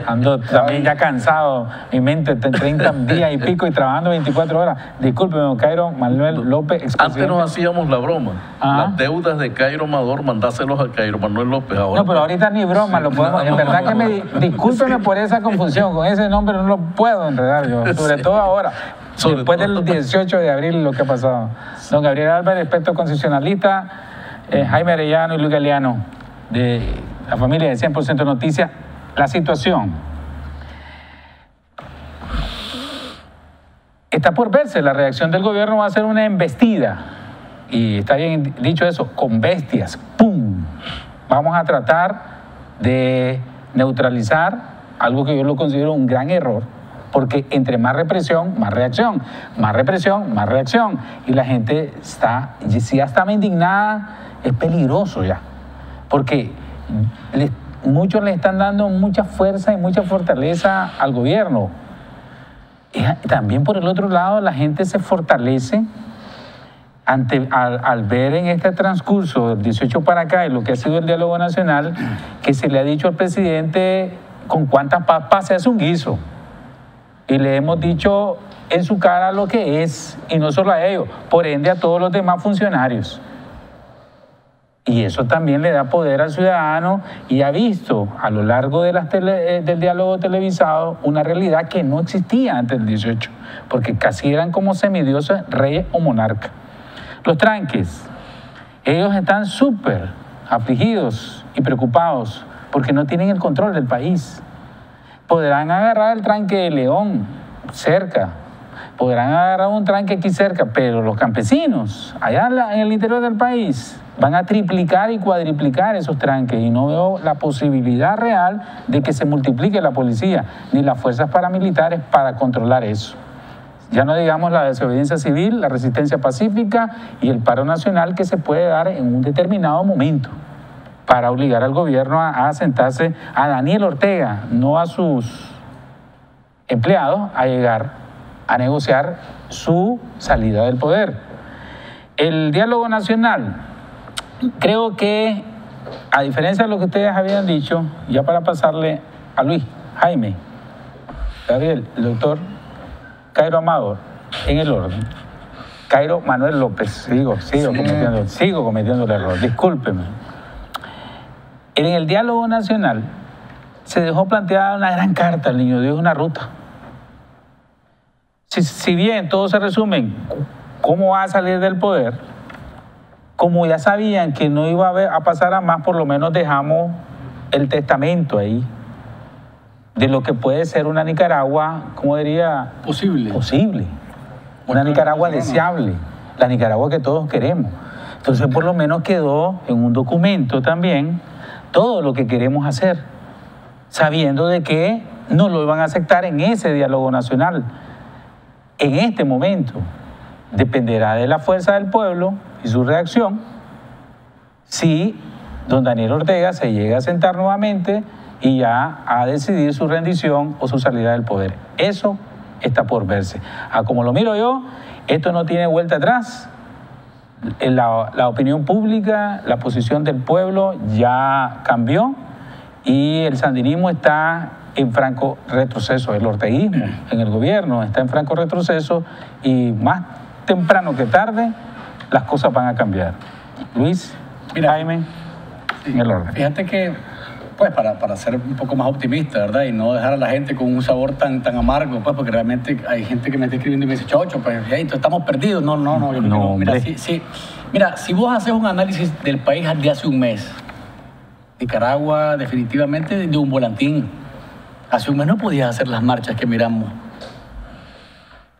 Ando también ya cansado, mi mente 30 días y pico y trabajando 24 horas. Discúlpeme, don Cairo Manuel López, expresidente. Antes nos hacíamos la broma. Las deudas de Cairo Amador, mandáselos a Cairo Manuel López. Ahora no, pero ahorita ni broma lo podemos. En verdad que discúlpeme por esa confusión, con ese nombre no lo puedo enredar yo, sobre todo ahora. Después del 18 de abril, lo que ha pasado. Don Gabriel Álvarez, experto constitucionalista, Jaime Arellano y Luis Galeano, de la familia de 100% Noticias. La situación está por verse. La reacción del gobierno va a ser una embestida. Y está bien dicho eso, con bestias. ¡Pum! Vamos a tratar de neutralizar algo que yo lo considero un gran error. Porque entre más represión, más reacción. Más represión, más reacción. Y la gente si ya estaba indignada, es peligroso ya. Porque muchos le están dando mucha fuerza y mucha fortaleza al gobierno. Y también por el otro lado, la gente se fortalece al ver en este transcurso del 18 para acá y lo que ha sido el diálogo nacional, que se le ha dicho al presidente con cuántas papas se hace un guiso. Y le hemos dicho en su cara lo que es, y no solo a ellos, por ende a todos los demás funcionarios. Y eso también le da poder al ciudadano y ha visto a lo largo de del diálogo televisado una realidad que no existía antes del 18, porque casi eran como semidioses, reyes o monarcas. Los tranques, ellos están súper afligidos y preocupados porque no tienen el control del país. Podrán agarrar el tranque de León, cerca. Podrán agarrar un tranque aquí cerca, pero los campesinos, allá en el interior del país, van a triplicar y cuadriplicar esos tranques. Y no veo la posibilidad real de que se multiplique la policía, ni las fuerzas paramilitares para controlar eso. Ya no digamos la desobediencia civil, la resistencia pacífica y el paro nacional que se puede dar en un determinado momento, para obligar al gobierno a sentarse, a Daniel Ortega, no a sus empleados, a llegar a negociar su salida del poder. El diálogo nacional, creo que, a diferencia de lo que ustedes habían dicho, ya para pasarle a Luis, Jaime, Gabriel, el doctor Cairo Amador, en el orden. Cairo Manuel López, sigo cometiendo el error, discúlpeme. En el diálogo nacional se dejó planteada una gran carta al Niño Dios, una ruta. Si bien todo se resume en cómo va a salir del poder, como ya sabían que no iba a pasar a más, por lo menos dejamos el testamento ahí de lo que puede ser una Nicaragua, ¿cómo diría? Posible. Una Nicaragua deseable, la Nicaragua que todos queremos. Entonces, por lo menos quedó en un documento también todo lo que queremos hacer, sabiendo de que no lo iban a aceptar en ese diálogo nacional. En este momento dependerá de la fuerza del pueblo y su reacción si don Daniel Ortega se llega a sentar nuevamente y ya a decidir su rendición o su salida del poder. Eso está por verse. Como lo miro yo, esto no tiene vuelta atrás. La opinión pública, la posición del pueblo ya cambió y el sandinismo está en franco retroceso. El orteguismo en el gobierno está en franco retroceso y más temprano que tarde las cosas van a cambiar. Luis, Jaime, en el orden. Fíjate que, pues, para ser un poco más optimista, ¿verdad? Y no dejar a la gente con un sabor tan amargo, pues, porque realmente hay gente que me está escribiendo y me dice, Chocho, pues, hey, estamos perdidos. No, mira, mira, si vos haces un análisis del país de hace un mes, Nicaragua definitivamente de un volantín. Hace un mes no podías hacer las marchas que miramos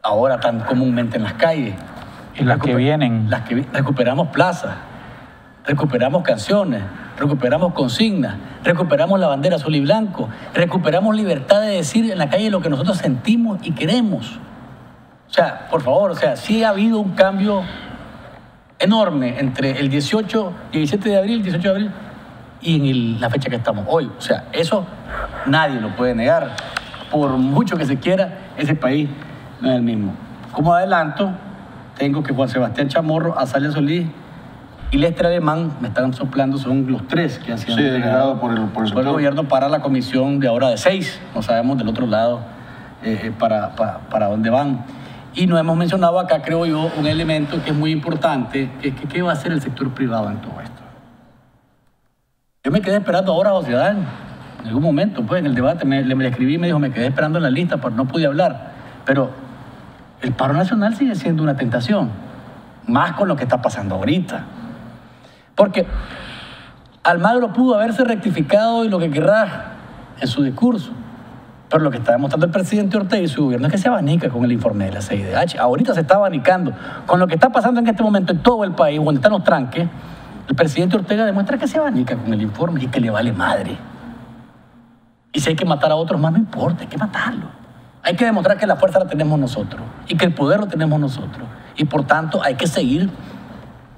ahora tan comúnmente en las calles. Y las que vienen. Recuperamos plazas, recuperamos canciones, recuperamos consignas, recuperamos la bandera azul y blanco, recuperamos libertad de decir en la calle lo que nosotros sentimos y queremos. O sea, por favor, o sea, sí ha habido un cambio enorme entre el 17 de abril, 18 de abril y en la fecha que estamos hoy. O sea, eso nadie lo puede negar. Por mucho que se quiera, ese país no es el mismo. Como adelanto, tengo que Juan Sebastián Chamorro, Azalea Solís y Lester Alemán, me están soplando, son los tres que han sido delegados por el gobierno para la comisión de ahora de 6. No sabemos del otro lado para dónde van. Y no hemos mencionado acá, creo yo, un elemento que es muy importante, que ¿qué va a hacer el sector privado en todo esto? Yo me quedé esperando ahora a Sociedad, en algún momento, pues en el debate le escribí y me dijo, me quedé esperando en la lista, pero no pude hablar. Pero el paro nacional sigue siendo una tentación, más con lo que está pasando ahorita. Porque Almagro pudo haberse rectificado y lo que querrá en su discurso, pero lo que está demostrando el presidente Ortega y su gobierno es que se abanica con el informe de la CIDH. Ahorita se está abanicando. Con lo que está pasando en este momento en todo el país, donde están los tranques, el presidente Ortega demuestra que se abanica con el informe y que le vale madre. Y si hay que matar a otros más, no importa, hay que matarlo. Hay que demostrar que la fuerza la tenemos nosotros y que el poder lo tenemos nosotros. Y por tanto hay que seguir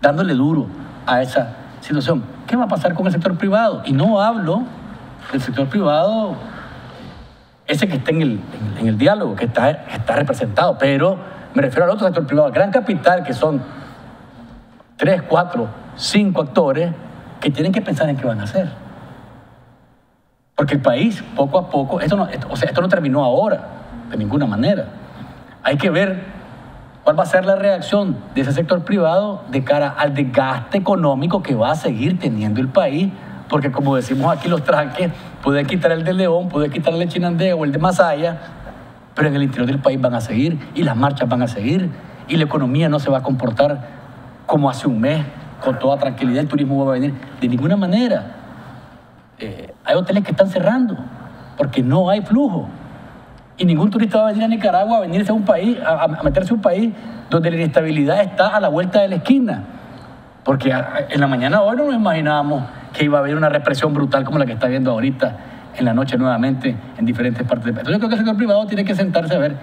dándole duro a esa situación. ¿Qué va a pasar con el sector privado? Y no hablo del sector privado, ese que está en el diálogo, que está representado, pero me refiero al otro sector privado, al gran capital, que son 3, 4, 5 actores que tienen que pensar en qué van a hacer. Porque el país, poco a poco, esto no terminó ahora, de ninguna manera. Hay que ver cuál va a ser la reacción de ese sector privado de cara al desgaste económico que va a seguir teniendo el país, porque como decimos aquí los tranques, puede quitar el de León, puede quitar el de Chinandega o el de Masaya, pero en el interior del país van a seguir y las marchas van a seguir y la economía no se va a comportar como hace un mes, con toda tranquilidad, el turismo va a venir de ninguna manera. Hay hoteles que están cerrando porque no hay flujo y ningún turista va a venir a Nicaragua a venirse a un país, a meterse a un país donde la inestabilidad está a la vuelta de la esquina, porque en la mañana hoy no nos imaginábamos que iba a haber una represión brutal como la que está viendo ahorita en la noche nuevamente en diferentes partes del país. Entonces yo creo que el sector privado tiene que sentarse a ver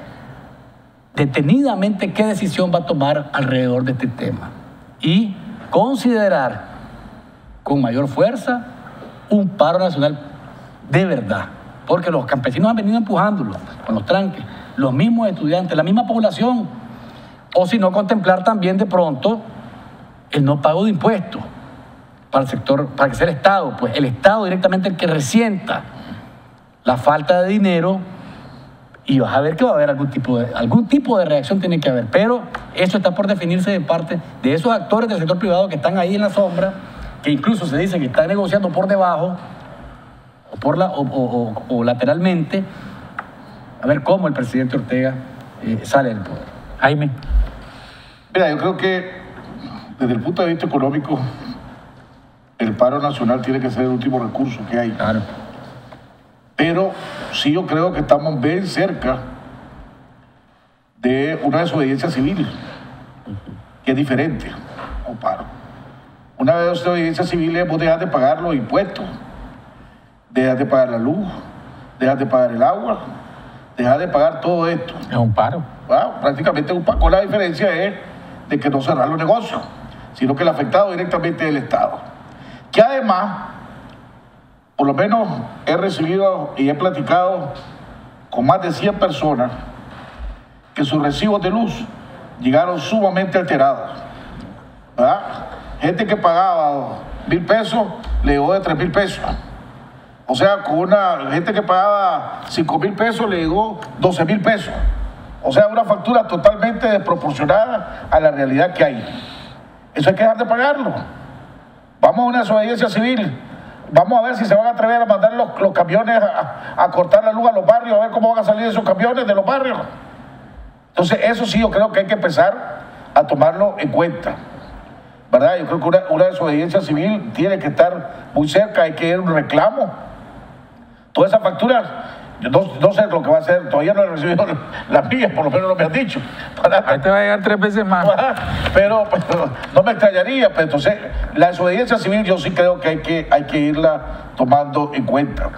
detenidamente qué decisión va a tomar alrededor de este tema y considerar con mayor fuerza un paro nacional de verdad, porque los campesinos han venido empujándolo con los tranques, los mismos estudiantes, la misma población, o si no contemplar también de pronto el no pago de impuestos para el sector, para que sea el Estado, pues el Estado directamente el que resienta la falta de dinero y vas a ver que va a haber algún tipo de reacción tiene que haber, pero eso está por definirse de parte de esos actores del sector privado que están ahí en la sombra, que incluso se dice que están negociando por debajo o lateralmente, a ver cómo el presidente Ortega sale del poder. Jaime. Mira, yo creo que desde el punto de vista económico, el paro nacional tiene que ser el último recurso que hay. Claro. Pero sí yo creo que estamos bien cerca de una desobediencia civil, que es diferente a un paro. Una desobediencia civil es vos dejas de pagar los impuestos, dejas de pagar la luz, dejas de pagar el agua, dejas de pagar todo esto. Es un paro. Prácticamente un paro. Con la diferencia es de que no cerrar los negocios, sino que el afectado directamente es el Estado. Que además, por lo menos he recibido y he platicado con más de 100 personas que sus recibos de luz llegaron sumamente alterados. ¿Verdad? Gente que pagaba 1,000 pesos le llegó de 3,000 pesos. O sea, con una gente que pagaba 5,000 pesos le llegó 12,000 pesos. O sea, una factura totalmente desproporcionada a la realidad que hay. Eso hay que dejar de pagarlo. Vamos a una desobediencia civil. Vamos a ver si se van a atrever a mandar los camiones a cortar la luz a los barrios, a ver cómo van a salir esos camiones de los barrios. Entonces, eso sí yo creo que hay que empezar a tomarlo en cuenta. ¿verdad? Yo creo que una desobediencia civil tiene que estar muy cerca, hay que ir a un reclamo. Todas esas facturas, yo no sé lo que va a hacer, todavía no he recibido las mías, por lo menos no me han dicho. Ahí te va a llegar 3 veces más. Pero no me extrañaría, pero entonces la desobediencia civil yo sí creo que hay que irla tomando en cuenta.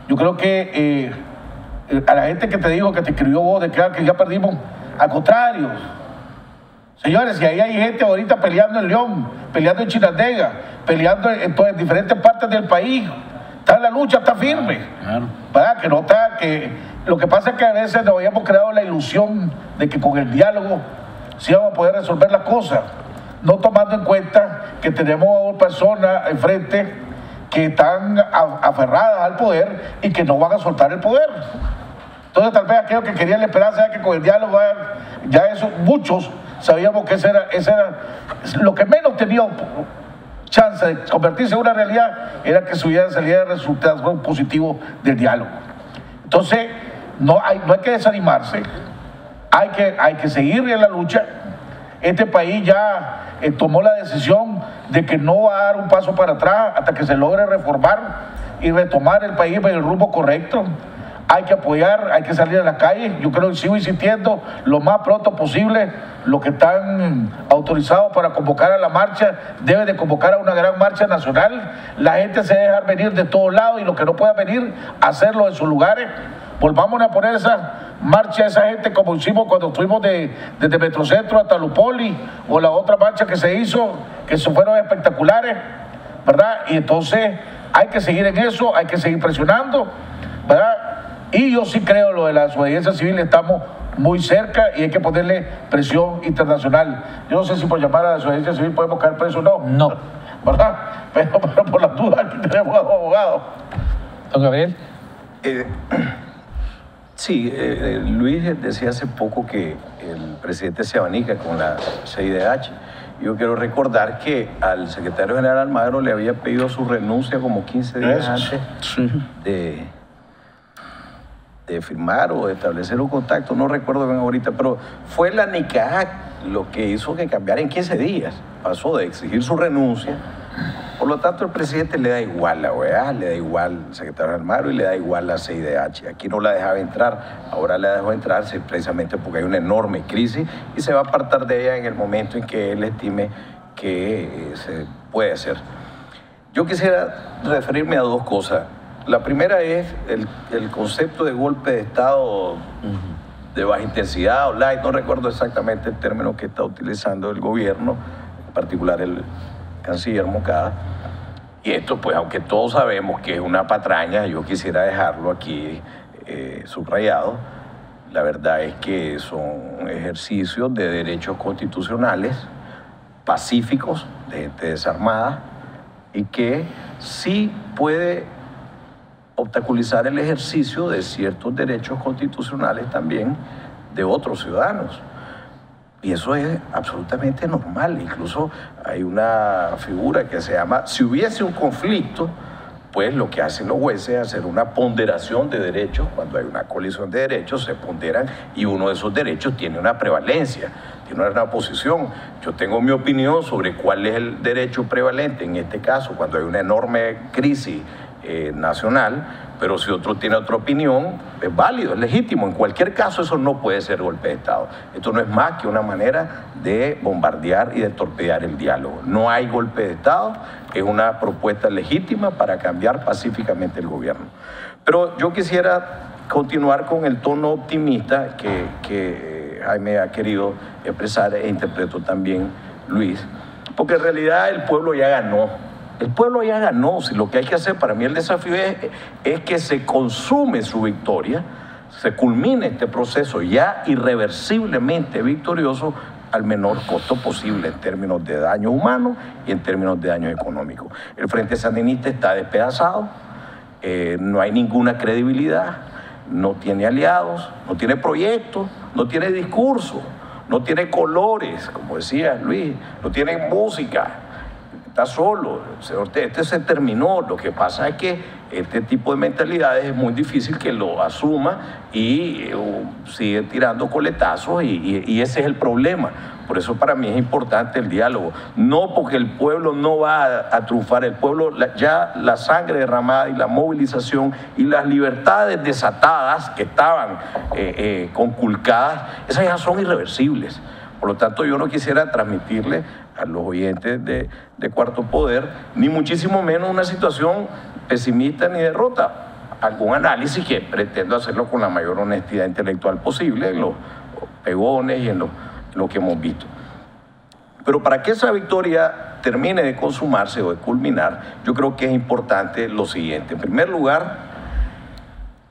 Yo creo que a la gente que te digo, que te escribió vos, de que ya perdimos, al contrario. Señores, y ahí hay gente ahorita peleando en León, peleando en Chinandega, peleando en diferentes partes del país. Está en la lucha, está firme. ¿Verdad? Que no está, lo que pasa es que a veces nos habíamos creado la ilusión de que con el diálogo sí vamos a poder resolver las cosas, no tomando en cuenta que tenemos a dos personas enfrente que están aferradas al poder y que no van a soltar el poder. Entonces tal vez aquellos que querían la esperanza de que con el diálogo, ya eso, muchos sabíamos que ese era lo que menos tenía chance de convertirse en una realidad, era que se saliera el resultado positivo del diálogo. Entonces no hay que desanimarse, hay que seguir en la lucha. Este país ya tomó la decisión de que no va a dar un paso para atrás hasta que se logre reformar y retomar el país en el rumbo correcto. Hay que apoyar, hay que salir a la calle. Yo creo que sigo insistiendo lo más pronto posible. Los que están autorizados para convocar a la marcha deben de convocar a una gran marcha nacional. La gente se deja venir de todos lados y los que no puedan venir, hacerlo en sus lugares. Volvamos a poner esa marcha a esa gente como hicimos cuando fuimos desde Metrocentro hasta Lupoli, o la otra marcha que se hizo, que fueron espectaculares, ¿verdad? Y entonces hay que seguir en eso, hay que seguir presionando, ¿verdad? Y yo sí creo lo de la desobediencia civil, estamos muy cerca y hay que ponerle presión internacional. Yo no sé si por llamar a la desobediencia civil podemos caer presos o no. No. ¿Verdad? Pero por las dudas aquí tenemos a dos abogados. Don Gabriel. Sí, Luis decía hace poco que el presidente se abanica con la CIDH. Yo quiero recordar que al secretario general Almagro le había pedido su renuncia como 15 días antes de firmar o de establecer un contacto, no recuerdo bien ahorita, pero fue la NICAJ lo que hizo que cambiara en 15 días. Pasó de exigir su renuncia. Por lo tanto, el presidente le da igual la OEA, le da igual el secretario Almagro y le da igual la CIDH. Aquí no la dejaba entrar, ahora la dejó entrar precisamente porque hay una enorme crisis y se va a apartar de ella en el momento en que él estime que se puede hacer. Yo quisiera referirme a dos cosas. La primera es el concepto de golpe de Estado de baja intensidad o light, no recuerdo exactamente el término que está utilizando el gobierno, en particular el canciller Moncada. Y esto, pues, aunque todos sabemos que es una patraña, yo quisiera dejarlo aquí subrayado. La verdad es que son ejercicios de derechos constitucionales pacíficos, de gente desarmada, y que sí puede obstaculizar el ejercicio de ciertos derechos constitucionales también de otros ciudadanos. Y eso es absolutamente normal. Incluso hay una figura que se llama, si hubiese un conflicto, pues lo que hacen los jueces es hacer una ponderación de derechos. Cuando hay una colisión de derechos, se ponderan y uno de esos derechos tiene una prevalencia, tiene una posición. Yo tengo mi opinión sobre cuál es el derecho prevalente en este caso, cuando hay una enorme crisis nacional, pero si otro tiene otra opinión, es válido, es legítimo. En cualquier caso, eso no puede ser golpe de Estado. Esto no es más que una manera de bombardear y de torpedear el diálogo. No hay golpe de Estado, es una propuesta legítima para cambiar pacíficamente el gobierno. Pero yo quisiera continuar con el tono optimista que Jaime ha querido expresar e interpretó también Luis, porque en realidad el pueblo ya ganó. El pueblo ya ganó. Si lo que hay que hacer, para mí el desafío es que se consume su victoria, se culmine este proceso ya irreversiblemente victorioso al menor costo posible en términos de daño humano y en términos de daño económico. El Frente Sandinista está despedazado, no hay ninguna credibilidad, no tiene aliados, no tiene proyectos, no tiene discurso, no tiene colores, como decía Luis, no tiene música. Está solo, este se terminó. Lo que pasa es que este tipo de mentalidades es muy difícil que lo asuma y sigue tirando coletazos y ese es el problema. Por eso para mí es importante el diálogo. No porque el pueblo no va a triunfar, el pueblo ya la sangre derramada y la movilización y las libertades desatadas que estaban conculcadas, esas ya son irreversibles. Por lo tanto, yo no quisiera transmitirle a los oyentes de Cuarto Poder, ni muchísimo menos una situación pesimista ni derrota. Algún análisis que pretendo hacerlo con la mayor honestidad intelectual posible en los pegones y en lo que hemos visto. Pero para que esa victoria termine de consumarse o de culminar, yo creo que es importante lo siguiente. En primer lugar,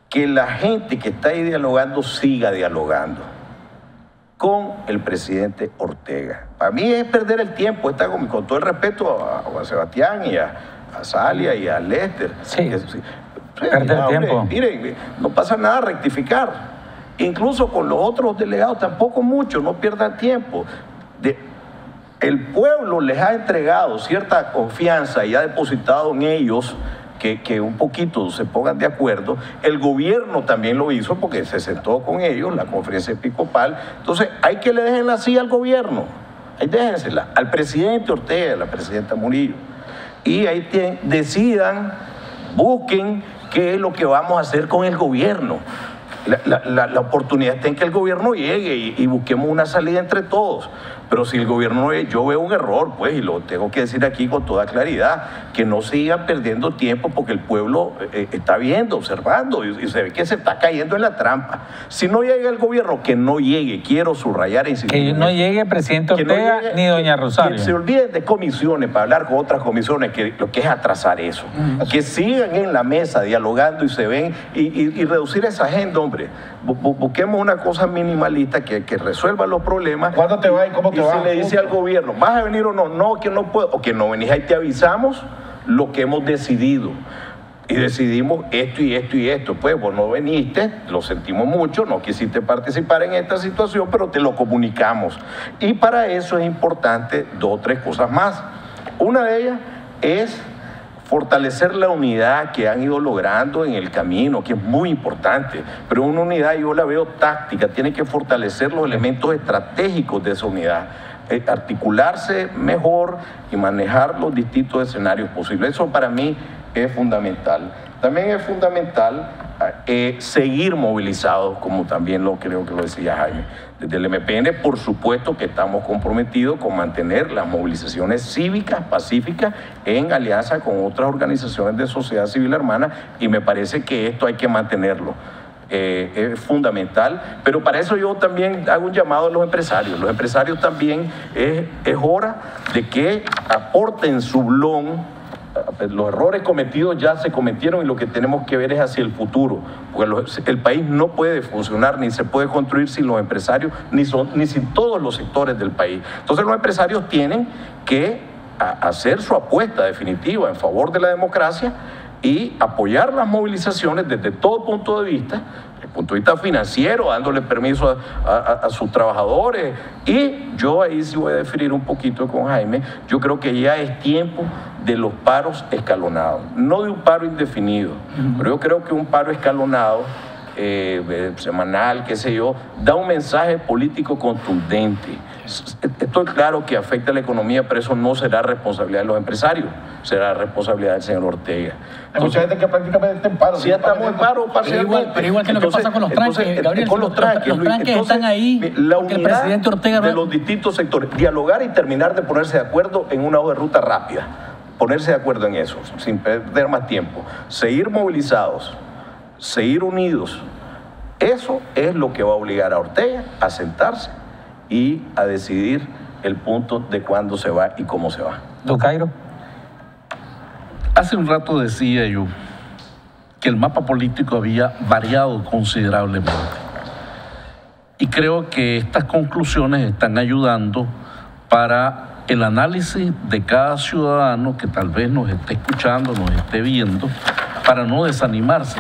que la gente que está ahí dialogando siga dialogando con el presidente Ortega. Para mí es perder el tiempo, con todo el respeto a Sebastián y a Salia y a Lester. Sí, perder el tiempo. Miren, no pasa nada, rectificar. Incluso con los otros delegados, tampoco mucho, no pierdan tiempo. El pueblo les ha entregado cierta confianza y ha depositado en ellos que un poquito se pongan de acuerdo. El gobierno también lo hizo porque se sentó con ellos, la conferencia episcopal. Entonces, hay que le dejen así al gobierno. Ahí déjensela. Al presidente Ortega, a la presidenta Murillo. Y ahí decidan, busquen qué es lo que vamos a hacer con el gobierno. La oportunidad está en que el gobierno llegue y busquemos una salida entre todos. Pero si el gobierno, yo veo un error, pues, y lo tengo que decir aquí con toda claridad, que no sigan perdiendo tiempo porque el pueblo está viendo, observando, y se ve que se está cayendo en la trampa. Si no llega el gobierno, que no llegue, quiero subrayar e insistir. Que no llegue presidente Ortega ni doña Rosario. Que se olviden de comisiones para hablar con otras comisiones, que lo que es atrasar eso. Que sigan en la mesa dialogando y se ven, y reducir esa agenda, hombre. Busquemos una cosa minimalista que resuelva los problemas. ¿Cuándo te vas y cómo te vas? Y se le dice al gobierno, ¿vas a venir o no? No, que no puedo. O que no venís, ahí te avisamos lo que hemos decidido. Y decidimos esto y esto y esto. Pues vos no viniste, lo sentimos mucho, no quisiste participar en esta situación, pero te lo comunicamos. Y para eso es importante 2 o 3 cosas más. Una de ellas es fortalecer la unidad que han ido logrando en el camino, que es muy importante, pero una unidad yo la veo táctica, tiene que fortalecer los elementos estratégicos de esa unidad, articularse mejor y manejar los distintos escenarios posibles. Eso para mí es fundamental. También es fundamental seguir movilizados, como también creo que lo decía Jaime. Desde el MPN, por supuesto que estamos comprometidos con mantener las movilizaciones cívicas, pacíficas, en alianza con otras organizaciones de sociedad civil hermana, y me parece que esto hay que mantenerlo. Es fundamental, pero para eso yo también hago un llamado a los empresarios. Los empresarios también es hora de que aporten su blon. Los errores cometidos ya se cometieron y lo que tenemos que ver es hacia el futuro, porque el país no puede funcionar ni se puede construir sin los empresarios ni sin todos los sectores del país. Entonces los empresarios tienen que hacer su apuesta definitiva en favor de la democracia y apoyar las movilizaciones desde todo punto de vista, desde el punto de vista financiero, dándole permiso a sus trabajadores. Y yo ahí sí voy a definir un poquito con Jaime, yo creo que ya es tiempo de los paros escalonados, no de un paro indefinido, pero yo creo que un paro escalonado, semanal, qué sé yo, da un mensaje político contundente. Estoy claro que afecta a la economía, pero eso no será responsabilidad de los empresarios, será responsabilidad del señor Ortega. Hay mucha gente que prácticamente está en paro. Sí, estamos en paro parcialmente. Pero igual que lo que pasa con los tranques, Gabriel, con los tranques están ahí, la porque unidad el presidente Ortega de los distintos sectores, dialogar y terminar de ponerse de acuerdo en una hoja de ruta rápida, ponerse de acuerdo en eso, sin perder más tiempo, seguir movilizados, seguir unidos. Eso es lo que va a obligar a Ortega a sentarse y a decidir el punto de cuándo se va y cómo se va. Don Cairo. Hace un rato decía yo que el mapa político había variado considerablemente. Y creo que estas conclusiones están ayudando para el análisis de cada ciudadano que tal vez nos esté escuchando, nos esté viendo, para no desanimarse.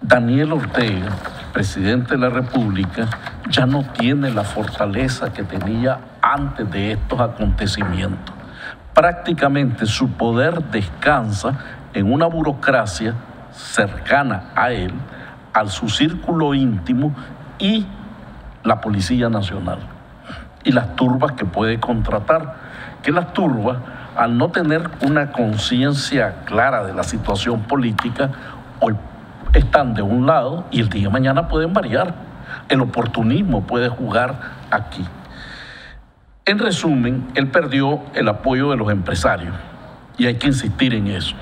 Daniel Ortega, presidente de la República, ya no tiene la fortaleza que tenía antes de estos acontecimientos. Prácticamente su poder descansa en una burocracia cercana a él, a su círculo íntimo y la Policía Nacional. y las turbas que puede contratar, que las turbas, al no tener una conciencia clara de la situación política, hoy están de un lado y el día de mañana pueden variar. El oportunismo puede jugar aquí. En resumen, él perdió el apoyo de los empresarios y hay que insistir en eso.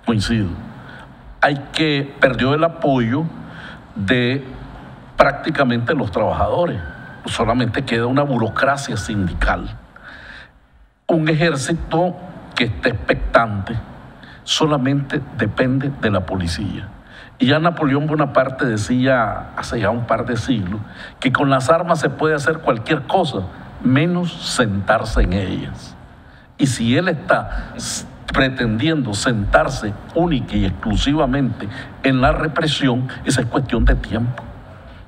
Coincido. Perdió el apoyo de prácticamente los trabajadores. Solamente queda una burocracia sindical. Un ejército que está expectante solamente depende de la policía. Y ya Napoleón Bonaparte decía hace ya un par de siglos que con las armas se puede hacer cualquier cosa, menos sentarse en ellas. Y si él está pretendiendo sentarse única y exclusivamente en la represión, esa es cuestión de tiempo.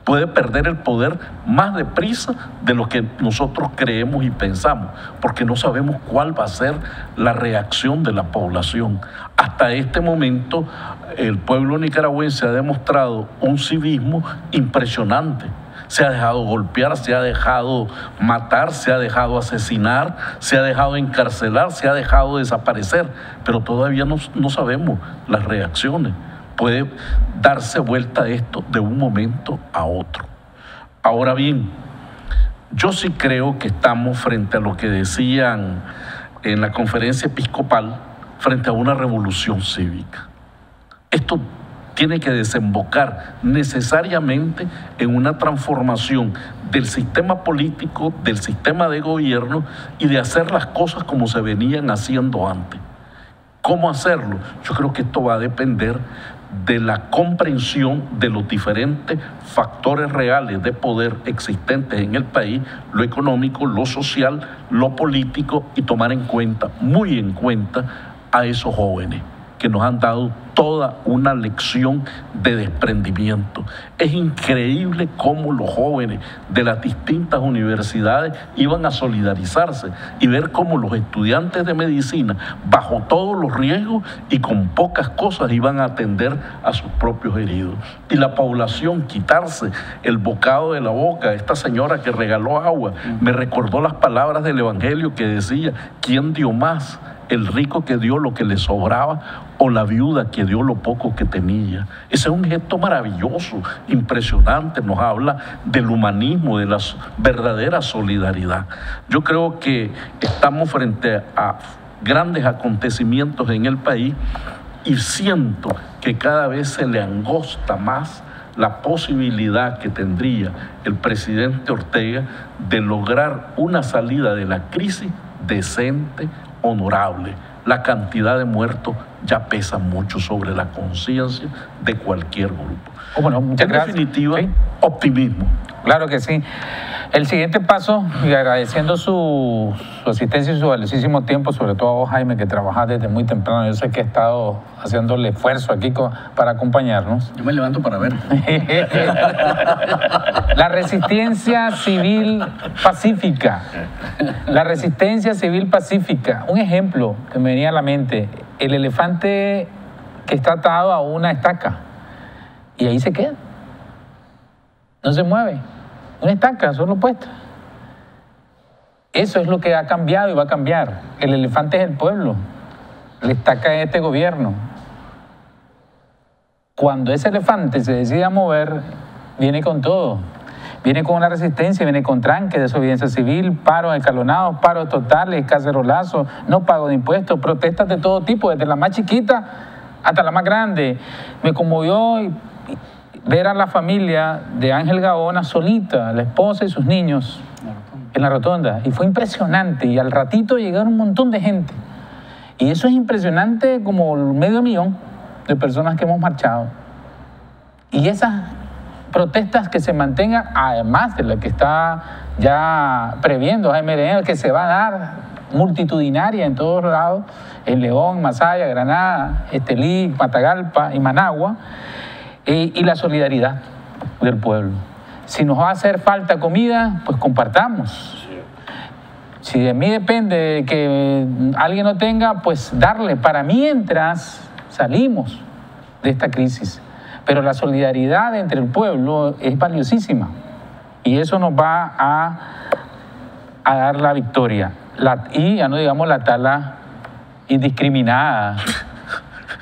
Puede perder el poder más deprisa de lo que nosotros creemos y pensamos, porque no sabemos cuál va a ser la reacción de la población. Hasta este momento, el pueblo nicaragüense ha demostrado un civismo impresionante. Se ha dejado golpear, se ha dejado matar, se ha dejado asesinar, se ha dejado encarcelar, se ha dejado desaparecer, pero todavía no sabemos las reacciones. Puede darse vuelta esto de un momento a otro. Ahora bien, yo sí creo que estamos frente a lo que decían en la conferencia episcopal, frente a una revolución cívica. Esto tiene que desembocar necesariamente en una transformación del sistema político, del sistema de gobierno y de hacer las cosas como se venían haciendo antes. ¿Cómo hacerlo? Yo creo que esto va a depender de la comprensión de los diferentes factores reales de poder existentes en el país, lo económico, lo social, lo político, y tomar en cuenta, muy en cuenta, a esos jóvenes que nos han dado toda una lección de desprendimiento. Es increíble cómo los jóvenes de las distintas universidades iban a solidarizarse y ver cómo los estudiantes de medicina, bajo todos los riesgos y con pocas cosas, iban a atender a sus propios heridos. Y la población quitarse el bocado de la boca. Esta señora que regaló agua me recordó las palabras del Evangelio que decía: ¿quién dio más? ¿El rico que dio lo que le sobraba o la viuda que dio lo poco que tenía? Ese es un gesto maravilloso, impresionante, nos habla del humanismo, de la verdadera solidaridad. Yo creo que estamos frente a grandes acontecimientos en el país y siento que cada vez se le angosta más la posibilidad que tendría el presidente Ortega de lograr una salida de la crisis decente, honorable. La cantidad de muertos ya pesa mucho sobre la conciencia de cualquier grupo. Bueno, muchas gracias. En definitiva, ¿sí? Optimismo. Claro que sí. El siguiente paso, y agradeciendo su asistencia y su valiosísimo tiempo, sobre todo a vos, Jaime, que trabajas desde muy temprano. Yo sé que he estado haciendo el esfuerzo aquí para acompañarnos. Yo me levanto para ver. La resistencia civil pacífica. La resistencia civil pacífica. Un ejemplo que me venía a la mente: el elefante que está atado a una estaca y ahí se queda. No se mueve. Una estaca, solo puesta. Eso es lo que ha cambiado y va a cambiar. El elefante es el pueblo. La estaca es este gobierno. Cuando ese elefante se decide a mover, viene con todo. Viene con una resistencia, viene con tranque, desobediencia civil, paros escalonados, paros totales, cacerolazos, no pago de impuestos, protestas de todo tipo, desde la más chiquita hasta la más grande. Me conmovió ver a la familia de Ángel Gaona solita, la esposa y sus niños, en la rotonda. Y fue impresionante. Y al ratito llegaron un montón de gente. Y eso es impresionante, como 500,000 de personas que hemos marchado. Y esas protestas que se mantengan, además de la que está ya previendo Jaime Lerena, que se va a dar multitudinaria en todos lados, en León, Masaya, Granada, Estelí, Matagalpa y Managua. Y la solidaridad del pueblo. Si nos va a hacer falta comida, pues compartamos. Si de mí depende que alguien no tenga, pues darle para mientras salimos de esta crisis. Pero la solidaridad entre el pueblo es valiosísima y eso nos va a a dar la victoria. Y ya no digamos la tala indiscriminada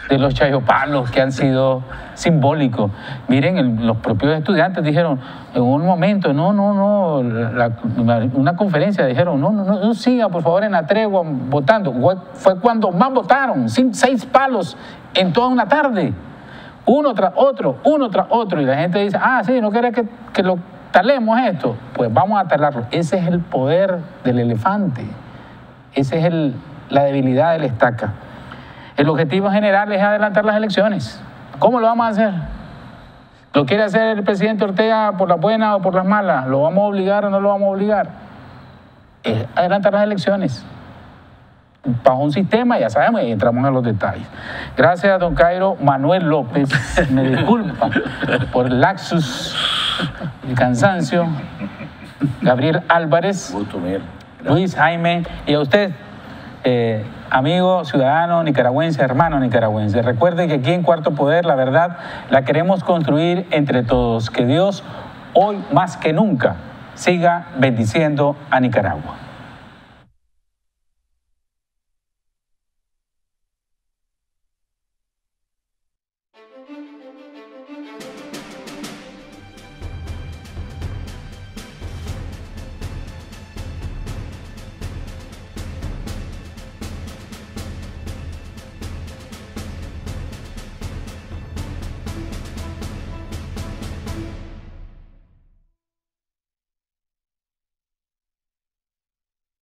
de los chayopalos que han sido simbólicos. Miren, los propios estudiantes dijeron en un momento, una conferencia dijeron, no siga por favor en la tregua votando. Fue cuando más votaron, 6 palos en toda una tarde, uno tras otro, y la gente dice, sí, no quiere que lo talemos esto, pues vamos a talarlo. Ese es el poder del elefante, esa es la debilidad de la estaca. El objetivo general es adelantar las elecciones. ¿Cómo lo vamos a hacer? ¿Lo quiere hacer el presidente Ortega por las buenas o por las malas? ¿Lo vamos a obligar o no lo vamos a obligar? Es adelantar las elecciones. Bajo un sistema, ya sabemos, y entramos en los detalles. Gracias, don Cairo. Manuel López, me disculpa por el lapsus, el cansancio. Gabriel Álvarez, Luis Jaime, y a usted, amigo, ciudadano nicaragüense, hermano nicaragüense. Recuerde que aquí en Cuarto Poder la verdad la queremos construir entre todos. Que Dios hoy más que nunca siga bendiciendo a Nicaragua.